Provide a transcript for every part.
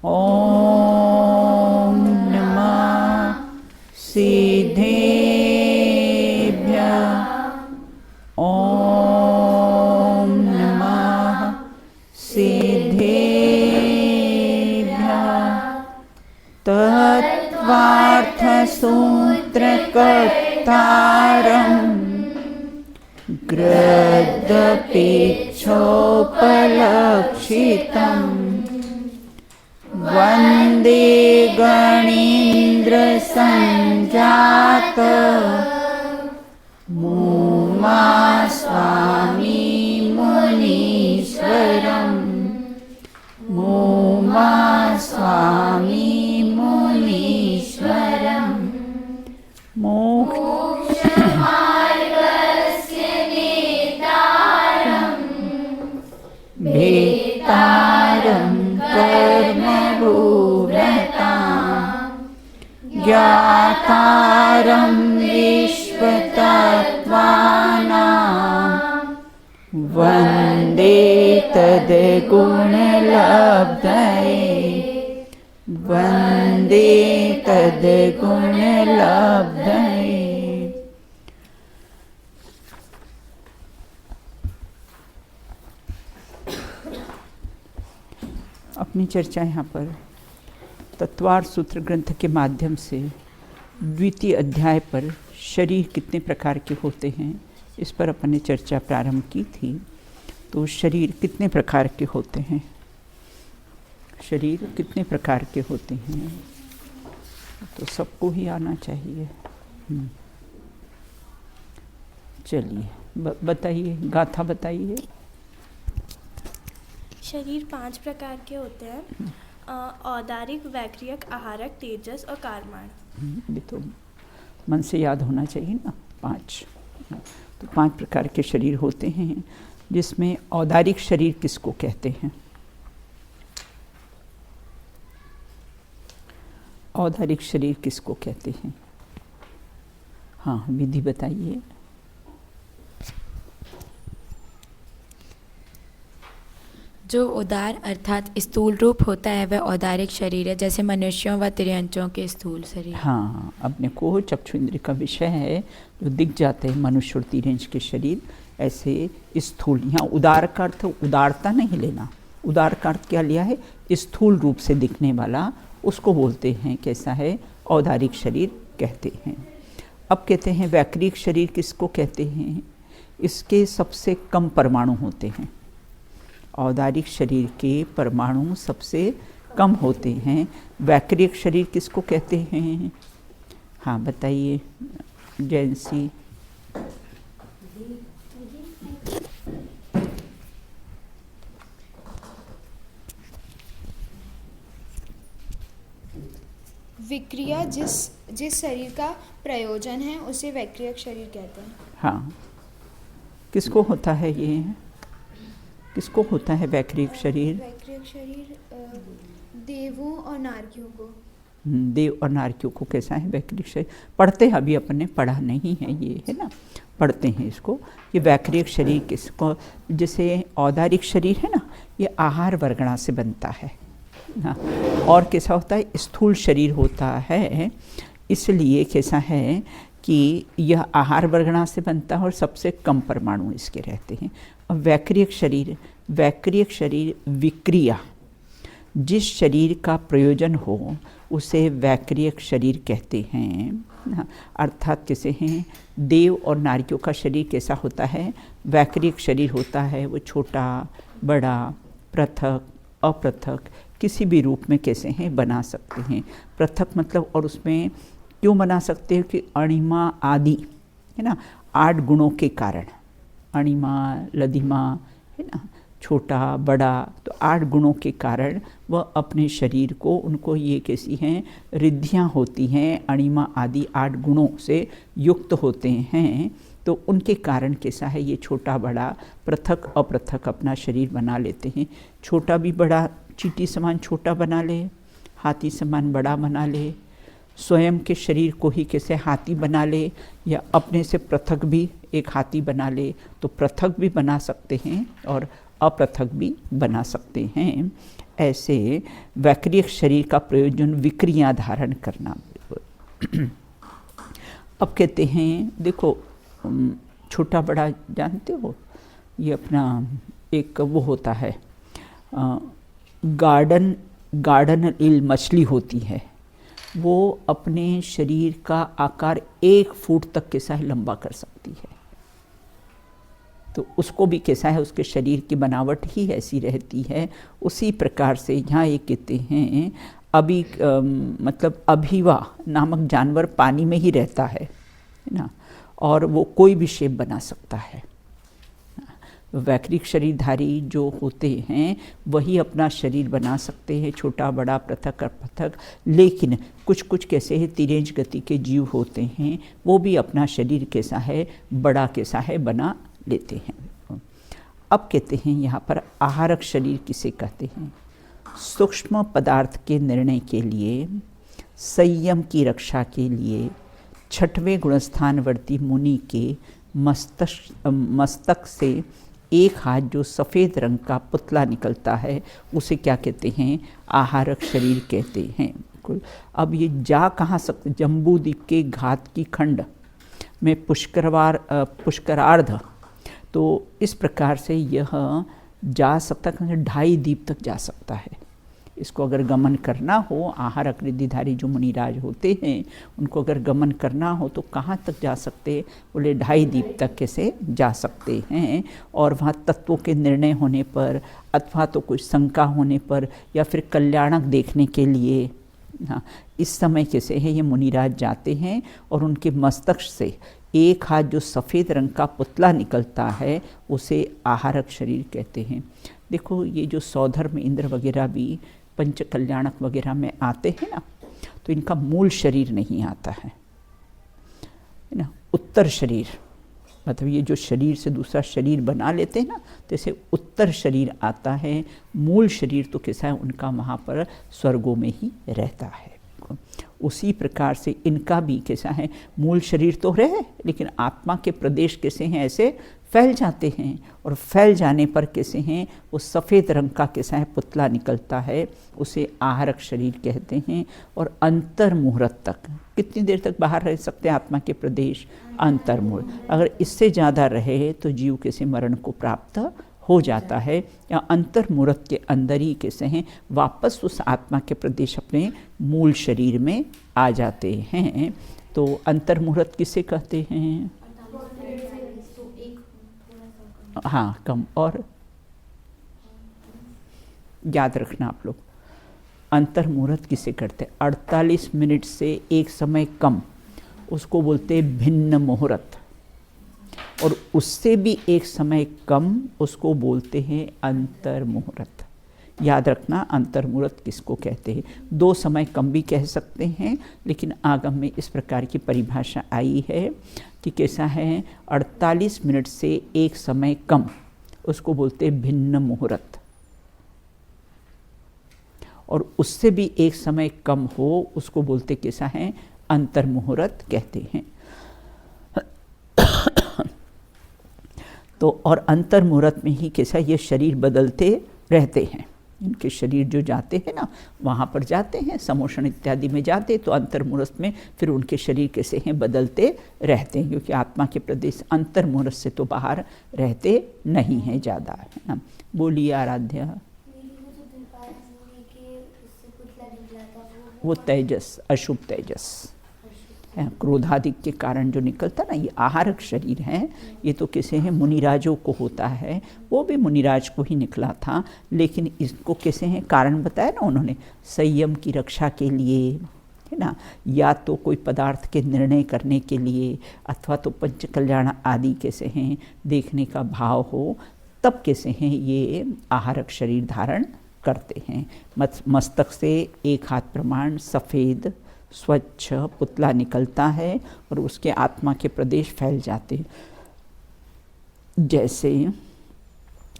ॐ नमः सिद्धेभ्यः। ॐ नमः सिद्धेभ्यः। तत्त्वार्थसूत्रकर्तारम् ग्रद्दपीच्छोपलक्षितं वन्दे गणेन्द्रसञ्जात मुमा स्वामी मुनीश्वरं मुमा स्वामी मुनीश्वरं भेतारं कर्मभूरतां ज्ञातारं विश्वतत्त्वानां वन्दे तद्गुणलब्धये वन्दे तद्गुणलब्धये। अपनी चर्चा यहाँ पर तत्वार्थ सूत्र ग्रंथ के माध्यम से द्वितीय अध्याय पर शरीर कितने प्रकार के होते हैं इस पर अपन ने चर्चा प्रारंभ की थी। तो शरीर कितने प्रकार के होते हैं, शरीर कितने प्रकार के होते हैं, तो सबको ही आना चाहिए। चलिए बताइए, गाथा बताइए। शरीर 5 प्रकार के होते हैं, औदारिक, वैक्रियक, आहारक, तेजस और कारमाण। ये तो मन से याद होना चाहिए ना, 5। तो 5 प्रकार के शरीर होते हैं, जिसमें औदारिक शरीर किसको कहते हैं? औदारिक शरीर किसको कहते हैं? हाँ, विधि बताइए। जो उदार अर्थात स्थूल रूप होता है वह औदारिक शरीर है, जैसे मनुष्यों व तिर्यंचों के स्थूल शरीर। हाँ, अपने को चक्षु इंद्र का विषय है, जो दिख जाते हैं मनुष्य और तिर्यंच के शरीर, ऐसे स्थूल। यहाँ उदार का अर्थ उदारता नहीं लेना, उदार का अर्थ क्या लिया है? स्थूल रूप से दिखने वाला, उसको बोलते हैं कैसा है? औदारिक शरीर कहते हैं। अब कहते हैं वैक्रिक शरीर किसको कहते हैं? इसके सबसे कम परमाणु होते हैं। औदारिक शरीर के परमाणु सबसे कम होते हैं। वैक्रिक शरीर किसको कहते हैं? हाँ बताइए जैंसी। विक्रिया जिस शरीर का प्रयोजन है उसे वैक्रियक शरीर कहते हैं। हाँ, किसको होता है ये? किसको होता है वैक्रियक शरीर? वैक्रियक शरीर देवों और नारकियों को। देव और नारकियों को कैसा है वैक्रियक शरीर? पढ़ते हैं, अभी अपन ने पढ़ा नहीं है ये, है ना, पढ़ते हैं इसको। ये वैक्रियक शरीर किसको? जैसे औदारिक शरीर है ना, ये आहार वर्गणा से बनता है ना। और कैसा होता है? स्थूल शरीर होता है, इसलिए कैसा है कि यह आहार वर्गणा से बनता है और सबसे कम परमाणु इसके रहते हैं। और वैक्रियक शरीर विक्रिया, जिस शरीर का प्रयोजन हो उसे वैक्रियक शरीर कहते हैं। अर्थात कैसे हैं? देव और नारियों का शरीर कैसा होता है? वैक्रियक शरीर होता है। वो छोटा, बड़ा, पृथक, अपृथक किसी भी रूप में कैसे हैं बना सकते हैं। पृथक मतलब, और उसमें क्यों बना सकते हैं कि अणिमा आदि है ना, 8 गुणों के कारण, अणिमा, लदिमा है ना, छोटा, बड़ा, तो 8 गुणों के कारण वह अपने शरीर को, उनको ये कैसी हैं रिद्धियाँ होती हैं, अणिमा आदि 8 गुणों से युक्त होते हैं। तो उनके कारण कैसा है, ये छोटा बड़ा, पृथक अपृथक अपना शरीर बना लेते हैं। छोटा भी बड़ा, चींटी समान छोटा बना ले, हाथी समान बड़ा बना ले, स्वयं के शरीर को ही कैसे हाथी बना ले, या अपने से पृथक भी एक हाथी बना ले, तो पृथक भी बना सकते हैं और अपृथक भी बना सकते हैं। ऐसे वैक्रियक शरीर का प्रयोजन विक्रियाँ धारण करना। अब कहते हैं, देखो छोटा बड़ा जानते हो, ये अपना एक वो होता है गार्डन ईल मछली होती है, वो अपने शरीर का आकार 1 फुट तक कैसा है लंबा कर सकती है। तो उसको भी कैसा है, उसके शरीर की बनावट ही ऐसी रहती है। उसी प्रकार से यहाँ ये कहते हैं मतलब अभिवा नामक जानवर पानी में ही रहता है ना, और वो कोई भी शेप बना सकता है। वैक्रिक शरीरधारी जो होते हैं वही अपना शरीर बना सकते हैं, छोटा बड़ा पृथक पृथक। लेकिन कुछ कुछ कैसे है तिरेंज गति के जीव होते हैं, वो भी अपना शरीर कैसा है बड़ा कैसा है बना लेते हैं। अब कहते हैं यहाँ पर आहारक शरीर किसे कहते हैं? सूक्ष्म पदार्थ के निर्णय के लिए, संयम की रक्षा के लिए 6वें गुणस्थानवर्ती मुनि के मस्तक से एक हाथ जो सफ़ेद रंग का पुतला निकलता है उसे क्या कहते हैं? आहारक शरीर कहते हैं। अब ये जा कहाँ सकते? जम्बूद्वीप के घात की खंड में पुष्करार्ध, तो इस प्रकार से यह जा सकता है, 2.5 द्वीप तक जा सकता है। इसको अगर गमन करना हो, आहारक रिद्धिधारी जो मुनिराज होते हैं उनको अगर गमन करना हो तो कहाँ तक जा सकते? बोले 2.5 द्वीप तक कैसे जा सकते हैं। और वहाँ तत्वों के निर्णय होने पर अथवा तो कुछ शंका होने पर या फिर कल्याणक देखने के लिए, हाँ, इस समय कैसे है ये मुनिराज जाते हैं और उनके मस्तक से एक हाथ जो सफ़ेद रंग का पुतला निकलता है उसे आहारक शरीर कहते हैं। देखो ये जो सौधर्म इंद्र वगैरह भी पंच कल्याणक वगैरह में आते हैं ना, तो इनका मूल शरीर नहीं आता है ना, उत्तर शरीर, मतलब ये जो शरीर से दूसरा शरीर बना लेते हैं ना, तो ऐसे उत्तर शरीर आता है। मूल शरीर तो कैसा है उनका वहाँ पर स्वर्गों में ही रहता है। उसी प्रकार से इनका भी कैसा है, मूल शरीर तो रहे लेकिन आत्मा के प्रदेश कैसे हैं ऐसे फैल जाते हैं, और फैल जाने पर कैसे हैं वो सफ़ेद रंग का कैसा है पुतला निकलता है, उसे आहारक शरीर कहते हैं। और अंतर मुहूर्त तक कितनी देर तक बाहर रह सकते हैं आत्मा के प्रदेश? अंतर मुहूर्त। अगर इससे ज़्यादा रहे तो जीव कैसे मरण को प्राप्त हो जाता है, या अंतर मुहूर्त के अंदर ही कैसे हैं वापस उस आत्मा के प्रदेश अपने मूल शरीर में आ जाते हैं। तो अंतर मुहूर्त किसे कहते हैं? हाँ, कम। और याद रखना आप लोग, अंतर मुहूर्त किसे करते हैं? 48 मिनट से एक समय कम, उसको बोलते हैं भिन्न मुहूर्त। और उससे भी एक समय कम उसको बोलते हैं अंतर मुहूर्त। याद रखना अंतर मुहूर्त किसको कहते हैं। 2 समय कम भी कह सकते हैं, लेकिन आगम में इस प्रकार की परिभाषा आई है कि कैसा है 48 मिनट से एक समय कम उसको बोलते हैं भिन्न मुहूर्त, और उससे भी एक समय कम हो उसको बोलते कैसा है अंतर मुहूर्त कहते हैं। तो और अंतर मुहूर्त में ही कैसा ये शरीर बदलते रहते हैं। इनके शरीर जो जाते हैं ना वहाँ पर जाते हैं, समोषण इत्यादि में जाते, तो अंतर मुहूर्त में फिर उनके शरीर कैसे हैं बदलते रहते हैं, क्योंकि आत्मा के प्रदेश अंतर मुहूर्त से तो बाहर रहते नहीं हैं ज़्यादा, है ना। बोलिए आराध्या। वो तेजस, अशुभ तेजस है, क्रोधादिक के कारण जो निकलता ना, ये आहारक शरीर है। ये तो कैसे है मुनिराजों को होता है, वो भी मुनिराज को ही निकला था, लेकिन इसको कैसे हैं कारण बताया ना उन्होंने, संयम की रक्षा के लिए, है ना, या तो कोई पदार्थ के निर्णय करने के लिए, अथवा तो पंच कल्याण आदि कैसे हैं देखने का भाव हो, तब कैसे हैं ये आहारक शरीर धारण करते हैं। मस्तक से एक हाथ प्रमाण सफ़ेद स्वच्छ पुतला निकलता है और उसके आत्मा के प्रदेश फैल जाते हैं। जैसे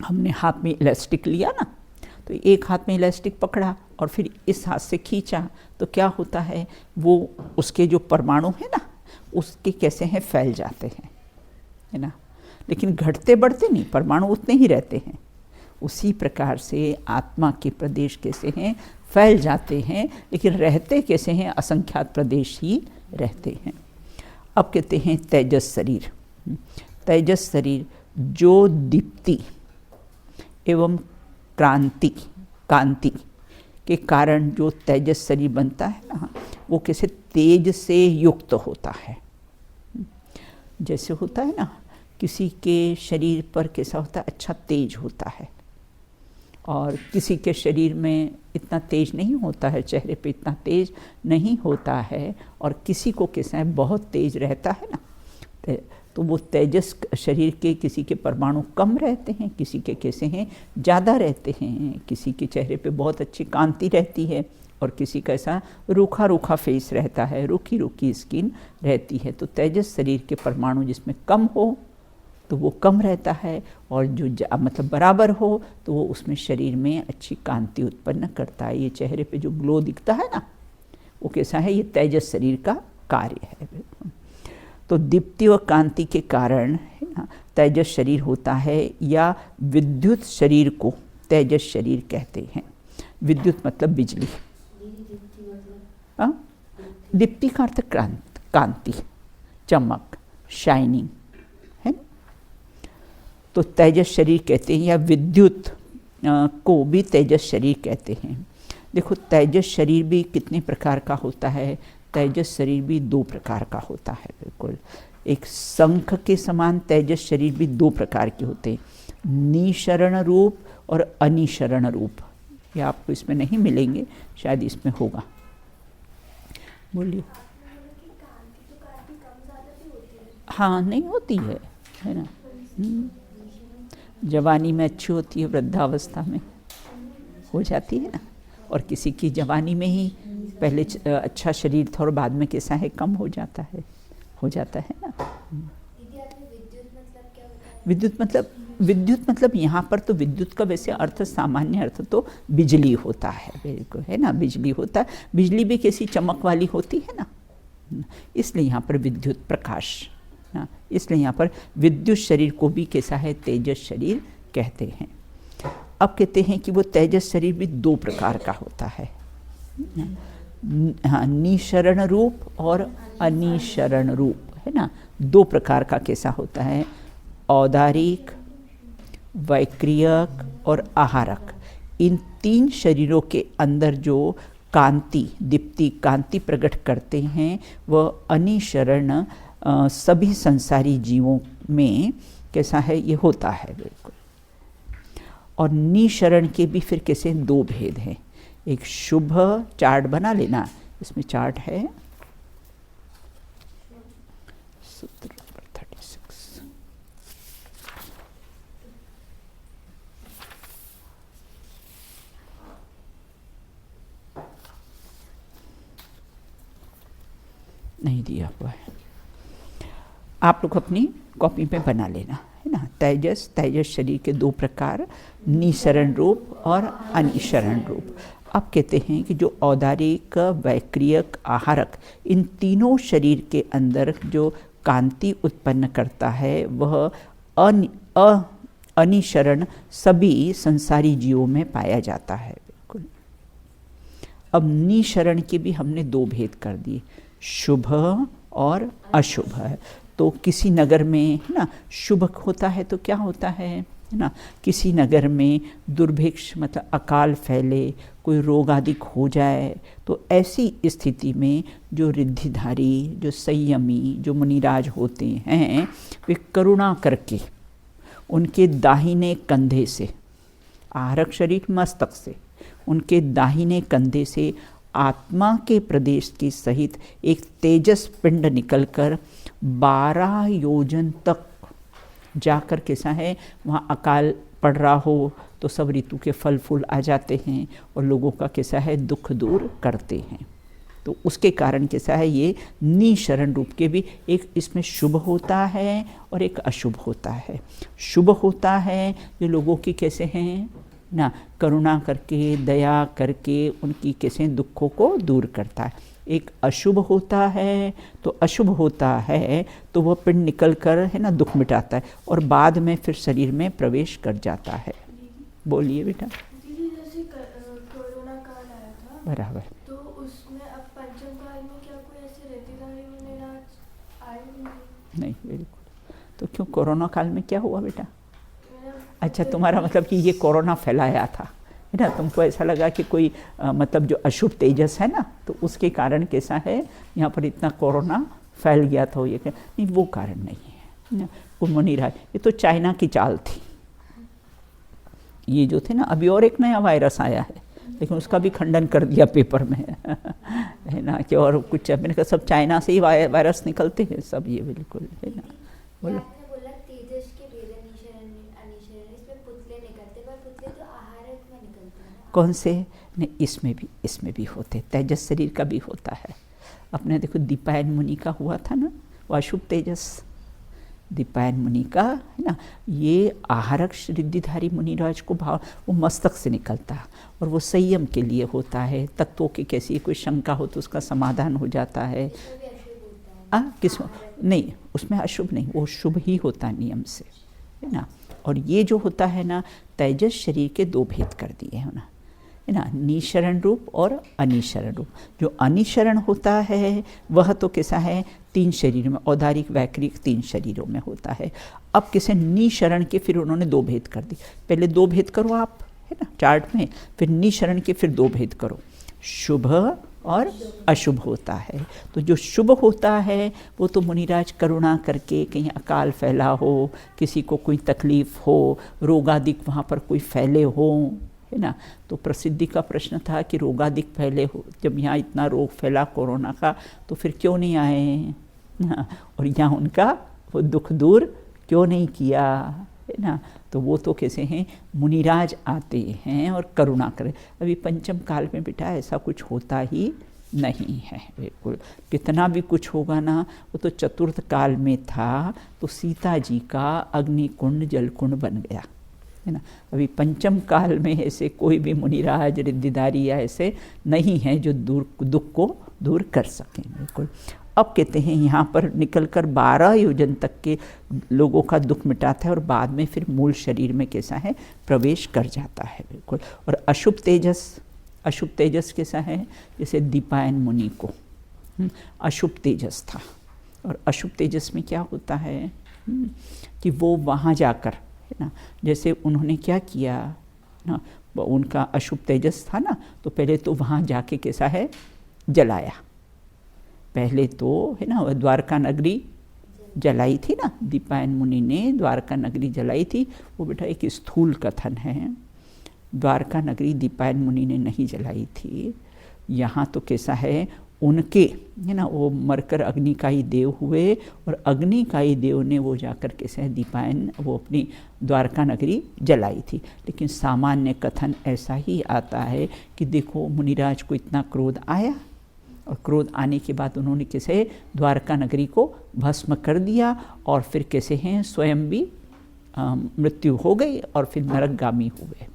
हमने हाथ में इलास्टिक लिया ना, तो एक हाथ में इलास्टिक पकड़ा और फिर इस हाथ से खींचा, तो क्या होता है वो उसके जो परमाणु है ना उसके कैसे हैं फैल जाते हैं, है ना। लेकिन घटते बढ़ते नहीं, परमाणु उतने ही रहते हैं, उसी प्रकार से आत्मा के प्रदेश कैसे हैं, फैल जाते हैं, लेकिन रहते कैसे हैं, असंख्यात प्रदेश ही रहते हैं। अब कहते हैं तेजस शरीर। तेजस शरीर जो दीप्ति एवं कांति के कारण जो तेजस शरीर बनता है ना, वो कैसे तेज से युक्त होता है। जैसे होता है ना, किसी के शरीर पर कैसा होता है, अच्छा तेज होता है, और किसी के शरीर में इतना तेज नहीं होता है, चेहरे पे इतना तेज नहीं होता है, और किसी को कैसा है, बहुत तेज रहता है ना। तो वो तेजस शरीर के किसी के परमाणु कम रहते हैं, किसी के कैसे हैं ज़्यादा रहते हैं, किसी के चेहरे पे बहुत अच्छी कांति रहती है, और किसी का ऐसा रूखा रूखा फेस रहता है, रूखी रूखी स्किन रहती है। तो तेजस शरीर के परमाणु जिसमें कम हो तो वो कम रहता है, और जो मतलब बराबर हो तो वो उसमें शरीर में अच्छी कांति उत्पन्न करता है। ये चेहरे पे जो ग्लो दिखता है ना, वो कैसा है, ये तेजस शरीर का कार्य है। तो दीप्ति व कांति के कारण है ना तेजस शरीर होता है, या विद्युत शरीर को तेजस शरीर कहते हैं। विद्युत मतलब बिजली, दीप्ति का अर्थ कांति, चमक, शाइनिंग है ना। तो तेजस शरीर कहते हैं, या विद्युत को भी तेजस शरीर कहते हैं। देखो तेजस शरीर भी कितने प्रकार का होता है, तेजस शरीर भी 2 प्रकार का होता है। बिल्कुल एक शंख के समान तेजस शरीर भी 2 प्रकार के होते हैं, निशरण रूप और अनिशरण रूप। ये आपको इसमें नहीं मिलेंगे, शायद इसमें होगा। बोलिए। हाँ, नहीं होती है ना। जवानी में अच्छी होती है, वृद्धावस्था में हो जाती है ना, और किसी की जवानी में ही पहले अच्छा शरीर था और बाद में कैसा है, कम हो जाता है ना। विद्युत मतलब यहाँ पर तो विद्युत का वैसे अर्थ, सामान्य अर्थ तो बिजली होता है, बिल्कुल है ना, बिजली होता है। बिजली भी कैसी चमक वाली होती है ना, इसलिए यहाँ पर विद्युत प्रकाश ना, इसलिए यहाँ पर विद्युत शरीर को भी कैसा है, तेजस शरीर कहते हैं। अब कहते हैं कि वो तेजस शरीर भी 2 प्रकार का होता है, हाँ, निशरण रूप और अनिशरण रूप है ना। 2 प्रकार का कैसा होता है, औदारिक, वैक्रियक और आहारक। इन 3 शरीरों के अंदर जो कांति, दीप्ति, कांति प्रकट करते हैं, वह अनिशरण सभी संसारी जीवों में कैसा है, ये होता है बिल्कुल। और निशरण के भी फिर कैसे 2 भेद हैं। एक शुभ, चार्ट बना लेना, इसमें चार्ट है, सूत्र नंबर 36। नहीं दिया हुआ है, आप लोग अपनी कॉपी पे बना लेना है ना। तेजस शरीर के 2 प्रकार, निशरण रूप और अनिशरण रूप। अब कहते हैं कि जो औदारिक, वैक्रियक, आहारक, इन तीनों शरीर के अंदर जो कांति उत्पन्न करता है, वह अनिशरण सभी संसारी जीवों में पाया जाता है बिल्कुल। अब निशरण के भी हमने 2 भेद कर दिए, शुभ और अशुभ है। तो किसी नगर में है ना शुभ होता है तो क्या होता है ना, किसी नगर में दुर्भिक्ष मतलब अकाल फैले, कोई रोग आदि हो जाए, तो ऐसी स्थिति में जो रिद्धिधारी, जो संयमी, जो मुनिराज होते हैं, वे करुणा करके उनके दाहिने कंधे से, आहारक शरीर मस्तक से, उनके दाहिने कंधे से आत्मा के प्रदेश के सहित एक तेजस पिंड निकलकर 12 योजन तक जाकर कैसा है, वहाँ अकाल पड़ रहा हो तो सब ऋतु के फल फूल आ जाते हैं और लोगों का कैसा है दुख दूर करते हैं। तो उसके कारण कैसा है, ये निशरण रूप के भी एक इसमें शुभ होता है और एक अशुभ होता है। शुभ होता है जो लोगों की कैसे हैं ना, करुणा करके, दया करके उनकी कैसे दुखों को दूर करता है। एक अशुभ होता है, तो अशुभ होता है तो वह पिंड निकल कर है ना दुख मिटाता है और बाद में फिर शरीर में प्रवेश कर जाता है। बोलिए बेटा। दीदी जैसे कोरोना काल आया था, बराबर। तो उसमें अब पंचम काल में क्या कोई ऐसे रीतिधारी वगैरह आए नहीं? नहीं, बिल्कुल। तो क्यों कोरोना काल में क्या हुआ बेटा? मेरा अच्छा, तुम्हारा मतलब कि ये कोरोना फैलाया था, है ना, तुमको ऐसा लगा कि कोई मतलब जो अशुभ तेजस है ना, तो उसके कारण कैसा है यहाँ पर इतना कोरोना फैल गया था, ये नहीं, वो कारण नहीं है ना। वो मुनिराज, ये तो चाइना की चाल थी। ये जो थे ना, अभी और एक नया वायरस आया है, लेकिन उसका भी खंडन कर दिया पेपर में है ना, कि और कुछ, मैंने कहा सब चाइना से ही वायरस निकलते हैं सब, ये बिल्कुल है ना। बोलो। आपने बोला तेजस के भेद निशरण अनिशरण, इसमें पुतले निकलते, पर पुतले तो आहारक में निकलते हैं ना। कौन से? नहीं, इसमें भी होते, तेजस शरीर का भी होता है। अपने देखो दीपायन मुनि का हुआ था ना, वो अशुभ तेजस, दीपायन मुनि का है ना, ये आहारक रिद्धिधारी मुनिराज को भाव वो मस्तक से निकलता है, और वो संयम के लिए होता है, तत्वों की कैसी कोई शंका हो तो उसका समाधान हो जाता है। इसमें भी अशुभ होता है। किसमें? नहीं, उसमें अशुभ नहीं, वो शुभ ही होता है नियम से, है ना। और ये जो होता है ना, तेजस शरीर के दो भेद कर दिए है ना, है ना, निशरण रूप और अनिशरण रूप। जो अनिशरण होता है वह तो कैसा है, 3 शरीर में, औदारिक वैक्रिक 3 शरीरों में होता है। अब किसे निशरण के फिर उन्होंने 2 भेद कर दी, पहले 2 भेद करो आप, है ना, चार्ट में, फिर निशरण के फिर 2 भेद करो, शुभ और अशुभ होता है। तो जो शुभ होता है वो तो मुनिराज करुणा करके, कहीं अकाल फैला हो, किसी को कोई तकलीफ हो, रोगादिक वहाँ पर कोई फैले हो, है ना, तो प्रसिद्धि का प्रश्न था कि रोगादिक फैले हो, जब यहाँ इतना रोग फैला कोरोना का, तो फिर क्यों नहीं आए, और यहाँ उनका वो दुख दूर क्यों नहीं किया, है ना। तो वो तो कैसे हैं, मुनिराज आते हैं और करुणा करें। अभी पंचम काल में बेटा ऐसा कुछ होता ही नहीं है, बिल्कुल। कितना भी कुछ होगा ना, वो तो चतुर्थ काल में था, तो सीता जी का अग्निकुंड जलकुंड बन गया, है ना। अभी पंचम काल में ऐसे कोई भी मुनिराज रिद्धिधारी या ऐसे नहीं हैं जो दुख को दूर कर सकें, बिल्कुल। अब कहते हैं यहाँ पर निकलकर 12 योजन तक के लोगों का दुख मिटाता है, और बाद में फिर मूल शरीर में कैसा है, प्रवेश कर जाता है, बिल्कुल। और अशुभ तेजस कैसा है, जैसे दीपायन मुनि को अशुभ तेजस था, और अशुभ तेजस में क्या होता है कि वो वहाँ जाकर, है ना, जैसे उन्होंने क्या किया ना, उनका अशुभ तेजस था ना, तो पहले तो वहाँ जाके कैसा है, जलाया। पहले तो है ना द्वारका नगरी जलाई थी ना, दीपायन मुनि ने द्वारका नगरी जलाई थी। वो बेटा एक स्थूल कथन है, द्वारका नगरी दीपायन मुनि ने नहीं जलाई थी। यहाँ तो कैसा है, उनके है ना, वो मरकर अग्निकाई देव हुए, और अग्निकाई देव ने वो जाकर कैसे दीपायन वो अपनी द्वारका नगरी जलाई थी। लेकिन सामान्य कथन ऐसा ही आता है कि देखो मुनिराज को इतना क्रोध आया, और क्रोध आने के बाद उन्होंने कैसे द्वारका नगरी को भस्म कर दिया, और फिर कैसे हैं स्वयं भी मृत्यु हो गई, और फिर नरकगामी हुए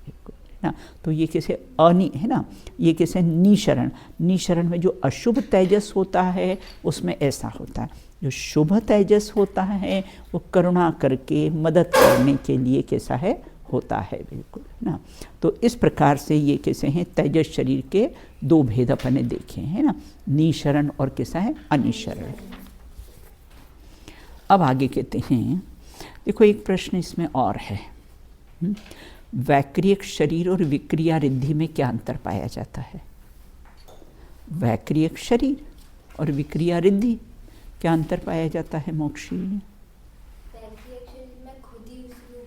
ना। तो ये कैसे है ना, ये कैसे निशरण में जो अशुभ तेजस होता है उसमें ऐसा होता है। जो शुभ तेजस होता है वो करुणा करके मदद करने के लिए कैसा है, होता है, बिल्कुल ना। तो इस प्रकार से ये कैसे हैं, तेजस शरीर के 2 भेद अपने देखे हैं ना, निशरण और कैसा है, अनिशरण। अब आगे कहते हैं, देखो एक प्रश्न इसमें और है, वैक्रियक शरीर और विक्रिया रिद्धि में क्या अंतर पाया जाता है? वैक्रियक शरीर और विक्रिया रिद्धि क्या अंतर पाया जाता है मोक्षी? वैक्रियक शरीर में खुद ही उसको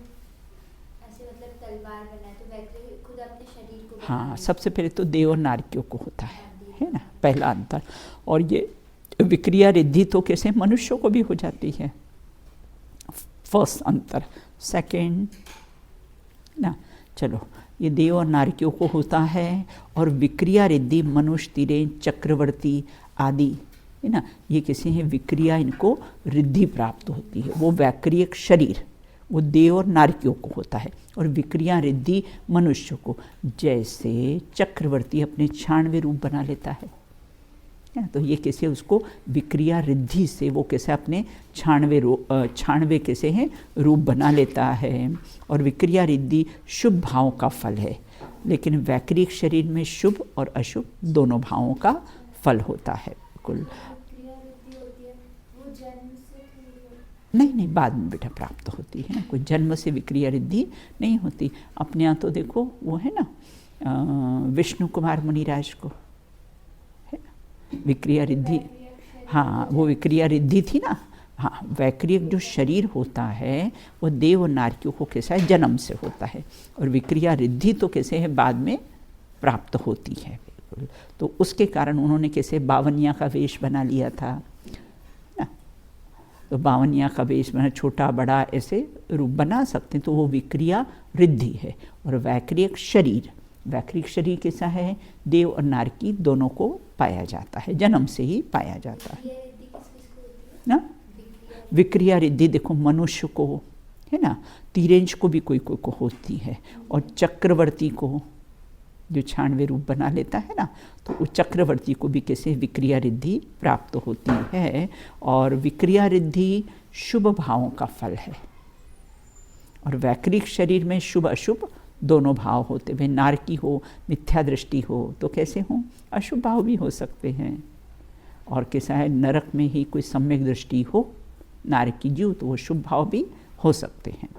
ऐसे मतलब तलवार बनाए, तो वैक्रियक खुद अपने शरीर को हाँ, सबसे पहले तो देव और नारकियों को होता है ना, पहला अंतर। और ये विक्रिया रिद्धि तो कैसे मनुष्यों को भी हो जाती है, फर्स्ट अंतर। सेकेंड ना, चलो ये देव और नारकियों को होता है, और विक्रिया रिद्धि मनुष्य, तिरेन, चक्रवर्ती आदि है ना, ये कैसे हैं, विक्रिया इनको रिद्धि प्राप्त होती है। वो वैक्रियक शरीर वो देव और नारकियों को होता है, और विक्रिया रिद्धि मनुष्य को। जैसे चक्रवर्ती अपने 96 रूप बना लेता है, है ना। तो ये कैसे उसको विक्रिया रिद्धि से वो कैसे अपने छाणवे कैसे हैं रूप बना लेता है। और विक्रिया रिद्धि शुभ भावों का फल है, लेकिन वैक्रिक शरीर में शुभ और अशुभ दोनों भावों का फल होता है। बिल्कुल नहीं नहीं, बाद में बेटा प्राप्त होती है ना, कोई जन्म से विक्रिया रिद्धि नहीं होती। अपने यहाँ तो देखो वो है ना विष्णु कुमार मुनिराज को है ना विक्रिया रिद्धि, हाँ वो विक्रिया रिद्धि थी ना। हाँ, वैक्रियक जो शरीर होता है वो देव और नारियों को कैसा है जन्म से होता है, और विक्रिया रिद्धि तो कैसे है बाद में प्राप्त होती है। बिल्कुल, तो उसके कारण उन्होंने कैसे बावनिया का वेश बना लिया था ना। तो बावनिया का वेश बना, छोटा बड़ा ऐसे रूप बना सकते हैं, तो वो विक्रिया रिद्धि है। और वैक्रियक शरीर, वैक्रिक शरीर कैसा है, देव और नारकी दोनों को पाया जाता है, जन्म से ही पाया जाता है ना। विक्रिया रिद्धि देखो मनुष्य को है ना, तिरेंज को भी कोई कोई को होती है, और चक्रवर्ती को जो 96 रूप बना लेता है ना, तो उस चक्रवर्ती को भी कैसे विक्रिया रिद्धि प्राप्त होती है। और विक्रिया रिद्धि शुभ भावों का फल है, और वैक्रिक शरीर में शुभ अशुभ दोनों भाव होते हैं। नारकी हो, मिथ्या दृष्टि हो तो कैसे हो, अशुभ भाव भी हो सकते हैं। और कैसा है, नरक में ही कोई सम्यक दृष्टि हो नारकी जीव तो वो शुभ भाव भी हो सकते हैं।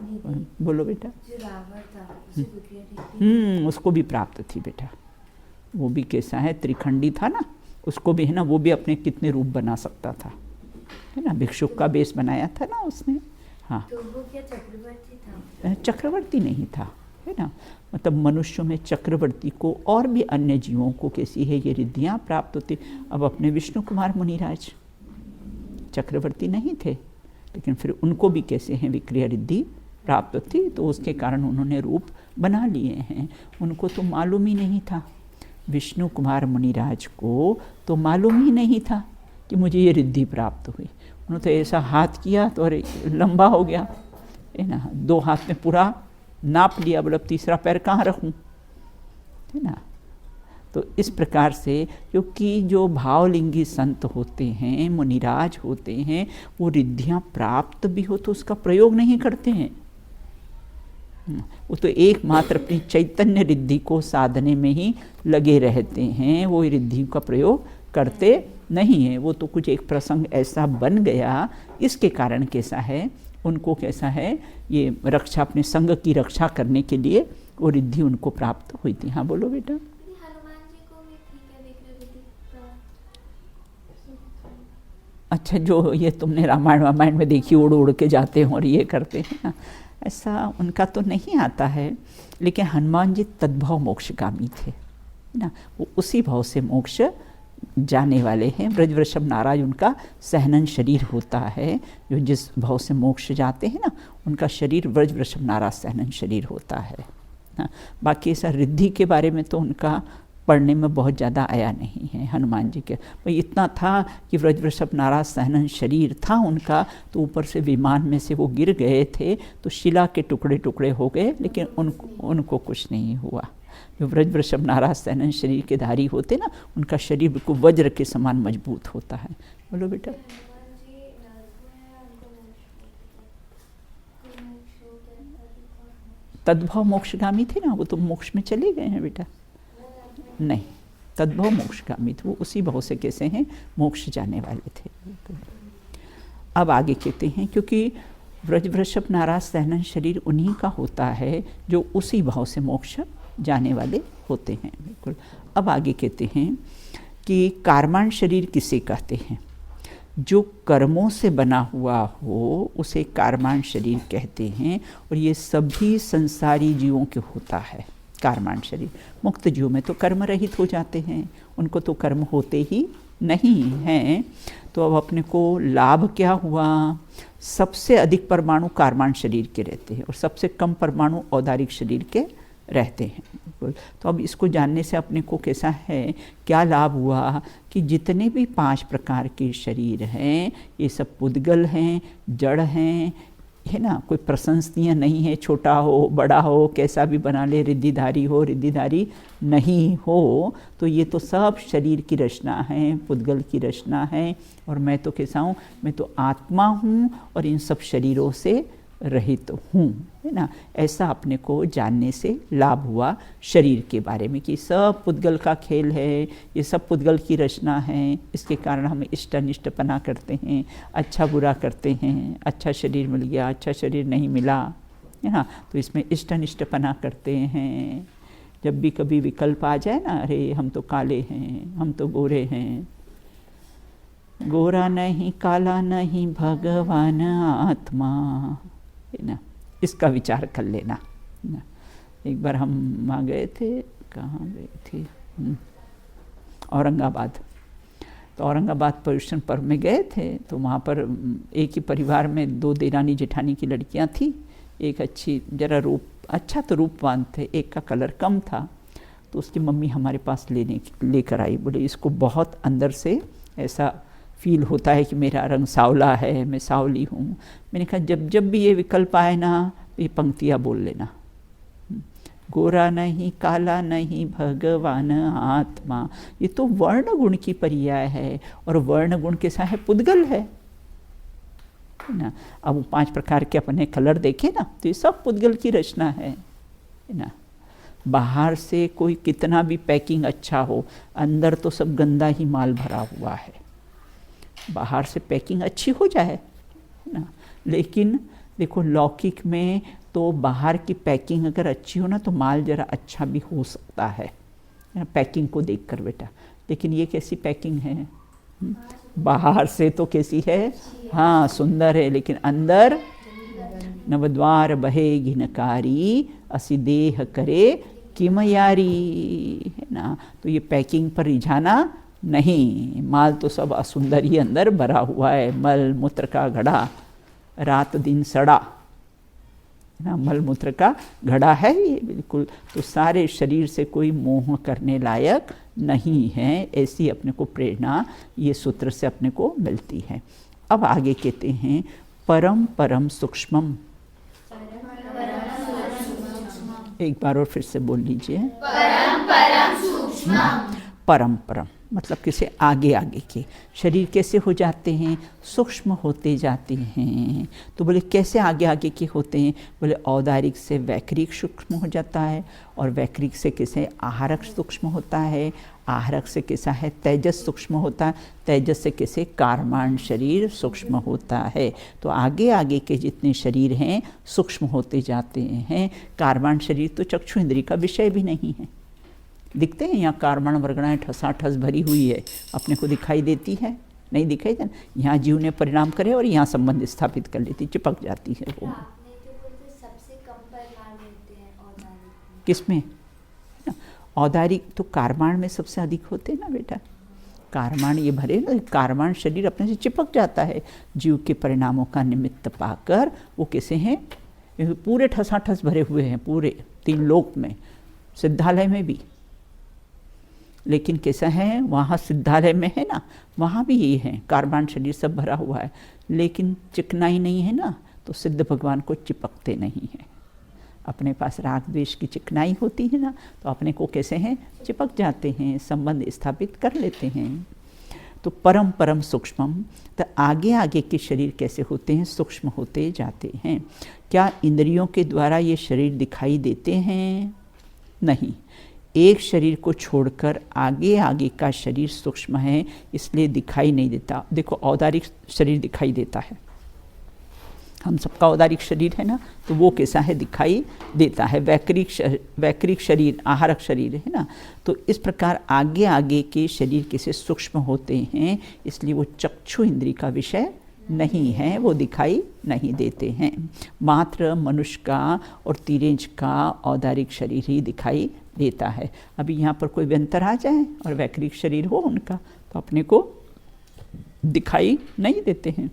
बोलो बेटा। जो रावण था उसे विक्रिया रिद्धि उसको भी प्राप्त थी बेटा, वो भी कैसा है त्रिखंडी था ना, उसको भी है ना, वो भी अपने कितने रूप बना सकता था है ना, भिक्षुक का बेस बनाया था ना उसने। हाँ, तो वो क्या चक्रवर्ती था? चक्रवर्ती नहीं था है ना, मतलब मनुष्यों में चक्रवर्ती को और भी अन्य जीवों को कैसी है ये रिद्धियाँ प्राप्त होती। अब अपने विष्णु कुमार मुनिराज चक्रवर्ती नहीं थे, लेकिन फिर उनको भी कैसे हैं विक्रिया रिद्धि प्राप्त थी, तो उसके कारण उन्होंने रूप बना लिए हैं। उनको तो मालूम ही नहीं था, विष्णु कुमार मुनिराज को तो मालूम ही नहीं था कि मुझे ये रिद्धि प्राप्त हुई। उन्होंने तो ऐसा हाथ किया तो अरे लंबा हो गया है ना, 2 हाथ में पूरा नाप लिया, बोला तीसरा पैर कहाँ रखूं है ना। तो इस प्रकार से क्योंकि जो भावलिंगी संत होते हैं, मुनिराज होते हैं, वो रिद्धियाँ प्राप्त भी हो तो उसका प्रयोग नहीं करते हैं। वो तो एकमात्र अपनी चैतन्य रिद्धि को साधने में ही लगे रहते हैं, वो रिद्धि का प्रयोग करते नहीं हैं। वो तो कुछ एक प्रसंग ऐसा बन गया, इसके कारण कैसा है उनको कैसा है ये रक्षा, अपने संग की रक्षा करने के लिए वो रिद्धि उनको प्राप्त हुई थी। हाँ बोलो बेटा। हनुमान जी को भी ठीक है विक्रिया रिद्धि अच्छा, जो ये तुमने रामायण में देखी उड़ उड़ के जाते हैं और ये करते हैं ना, ऐसा उनका तो नहीं आता है। लेकिन हनुमान जी तद्भव मोक्षगामी थे ना, वो उसी भाव से मोक्ष जाने वाले हैं। ब्रजवृषभ नाराज उनका सहनन शरीर होता है, जो जिस भाव से मोक्ष जाते हैं ना, उनका शरीर ब्रजवृषभ नाराज सहनन शरीर होता है ना। बाकी ऐसा रिद्धि के बारे में तो उनका पढ़ने में बहुत ज़्यादा आया नहीं है हनुमान जी के। भाई इतना था कि ब्रजवृषभ नाराज सहनन शरीर था उनका, तो ऊपर से विमान में से वो गिर गए थे तो शिला के टुकड़े टुकड़े हो गए, लेकिन उनको कुछ नहीं हुआ। जो ब्रजवृषभ नाराज सहनन शरीर के धारी होते ना, उनका शरीर बिल्कुल वज्र के समान मजबूत होता है। बोलो बेटा। तद्भव मोक्षगामी थे ना, वो तो मोक्ष में चले गए हैं बेटा। नहीं, तद्भव मोक्षगामी थे, वो उसी भाव से कैसे हैं मोक्ष जाने वाले थे। अब आगे कहते हैं, क्योंकि ब्रजवृषभ नाराज सहनन शरीर उन्हीं का होता है जो उसी भाव से मोक्ष जाने वाले होते हैं। बिल्कुल। अब आगे कहते हैं कि कार्माण शरीर किसे कहते हैं, जो कर्मों से बना हुआ हो उसे कार्माण शरीर कहते हैं, और ये सभी संसारी जीवों के होता है कार्माण शरीर। मुक्त जीव में तो कर्म रहित हो जाते हैं, उनको तो कर्म होते ही नहीं हैं। तो अब अपने को लाभ क्या हुआ, सबसे अधिक परमाणु कार्माण शरीर के रहते हैं और सबसे कम परमाणु औदारिक शरीर के रहते हैं। बिल्कुल। तो अब इसको जानने से अपने को कैसा है, क्या लाभ हुआ कि जितने भी 5 प्रकार के शरीर हैं ये सब पुद्गल हैं, जड़ हैं, है ना, कोई प्रशंसनीय नहीं है, छोटा हो बड़ा हो कैसा भी बना ले, रिद्धिधारी हो रिद्धिधारी नहीं हो, तो ये तो सब शरीर की रचना है, पुद्गल की रचना है। और मैं तो कैसा हूँ, मैं तो आत्मा हूँ और इन सब शरीरों से रहित हूँ, है ना। ऐसा अपने को जानने से लाभ हुआ शरीर के बारे में कि सब पुद्गल का खेल है, ये सब पुद्गल की रचना है। इसके कारण हम इष्ट अनिष्टपना करते हैं, अच्छा बुरा करते हैं, अच्छा शरीर मिल गया, अच्छा शरीर नहीं मिला, है ना, तो इसमें इष्ट अनिष्टपना करते हैं। जब भी कभी विकल्प आ जाए ना, अरे हम तो काले हैं, हम तो गोरे हैं, गोरा नहीं काला नहीं भगवान आत्मा, है ना, इसका विचार कर लेना ना। एक बार हम वहाँ गए थे, कहाँ गए थे, औरंगाबाद। तो औरंगाबाद पर्यूषण पर्व में गए थे, तो वहाँ पर एक ही परिवार में 2 देरानी जेठानी की लड़कियाँ थी। एक अच्छी जरा रूप अच्छा तो रूपवान थे, एक का कलर कम था। तो उसकी मम्मी हमारे पास लेकर आई, बोले इसको बहुत अंदर से ऐसा फील होता है कि मेरा रंग सांवला है, मैं सांवली हूँ। मैंने कहा जब जब भी ये विकल्प आए ना, तो ये पंक्तियाँ बोल लेना, गोरा नहीं काला नहीं भगवान आत्मा। ये तो वर्ण गुण की पर्याय है, और वर्ण गुण कैसा है, पुद्गल है ना। अब वो 5 प्रकार के अपने कलर देखे ना, तो ये सब पुद्गल की रचना है ना। बाहर से कोई कितना भी पैकिंग अच्छा हो, अंदर तो सब गंदा ही माल भरा हुआ है। बाहर से पैकिंग अच्छी हो जाए ना, लेकिन देखो लौकिक में तो बाहर की पैकिंग अगर अच्छी हो ना, तो माल जरा अच्छा भी हो सकता है पैकिंग को देखकर बेटा। लेकिन ये कैसी पैकिंग है, बाहर से तो कैसी है, हाँ सुंदर है, लेकिन अंदर नवद्वार बहे घिनकारी असि देह करे किम यारी, है ना। तो ये पैकिंग पर रिझाना नहीं, माल तो सब असुंदर ही अंदर भरा हुआ है। मल मूत्र का घड़ा रात दिन सड़ा, ना, मल मूत्र का घड़ा है ये बिल्कुल। तो सारे शरीर से कोई मोह करने लायक नहीं है, ऐसी अपने को प्रेरणा ये सूत्र से अपने को मिलती है। अब आगे कहते हैं परम परम सूक्ष्मम। एक बार और फिर से बोल लीजिए, परम परम सूक्ष्मम। परम परम मतलब किसे आगे आगे के शरीर कैसे हो जाते हैं, सूक्ष्म होते जाते हैं। तो बोले कैसे आगे आगे के होते हैं, बोले औदारिक से वैक्रिक सूक्ष्म हो जाता है, और वैक्रिक से कैसे आहारक सूक्ष्म होता है, आहारक से कैसा है तेजस सूक्ष्म होता है, तेजस से कैसे कारमान शरीर सूक्ष्म होता है। तो आगे आगे के जितने शरीर हैं सूक्ष्म होते जाते हैं। कारमान शरीर तो चक्षु इंद्रिय का विषय भी नहीं है। दिखते हैं यहाँ कारमण वर्गणाएँ ठसाठस भरी हुई है, अपने को दिखाई देती है, नहीं दिखाई देना। यहाँ जीव ने परिणाम करे और यहाँ संबंध स्थापित कर लेती, चिपक जाती है वो। सबसे कम परिमाण होते हैं औदारिक, किसमें, औदारिक तो कारमाण में सबसे अधिक होते हैं ना बेटा। कारमाण ये भरे ना, कारमाण शरीर अपने से चिपक जाता है। जीव के परिणामों का निमित्त पाकर वो कैसे हैं, पूरे ठसाठस भरे हुए हैं, पूरे 3 लोक में, सिद्धालय में भी। लेकिन कैसा है, वहाँ सिद्धालय में है ना, वहाँ भी ये है कारबान शरीर सब भरा हुआ है, लेकिन चिकनाई नहीं है ना, तो सिद्ध भगवान को चिपकते नहीं है। अपने पास राग द्वेष की चिकनाई होती है ना, तो अपने को कैसे हैं, चिपक जाते हैं, संबंध स्थापित कर लेते हैं। तो परम परम सूक्ष्मम, तो आगे आगे के शरीर कैसे होते हैं, सूक्ष्म होते जाते हैं। क्या इंद्रियों के द्वारा ये शरीर दिखाई देते हैं? नहीं। एक शरीर को छोड़कर आगे आगे का शरीर सूक्ष्म है, इसलिए दिखाई नहीं देता। देखो औदारिक शरीर दिखाई देता है, हम सबका औदारिक शरीर है ना, तो वो कैसा है, दिखाई देता है। वैक्रिक शरीर आहारक शरीर है ना, तो इस प्रकार आगे आगे के शरीर कैसे सूक्ष्म होते हैं, इसलिए वो चक्षु इंद्रिय का विषय नहीं है, वो दिखाई नहीं देते हैं। मात्र मनुष्य का और तिर्यंच का औदारिक शरीर ही दिखाई देता है। अभी यहाँ पर कोई व्यंतर आ जाए और वैक्रिक शरीर हो उनका, तो अपने को दिखाई नहीं देते हैं।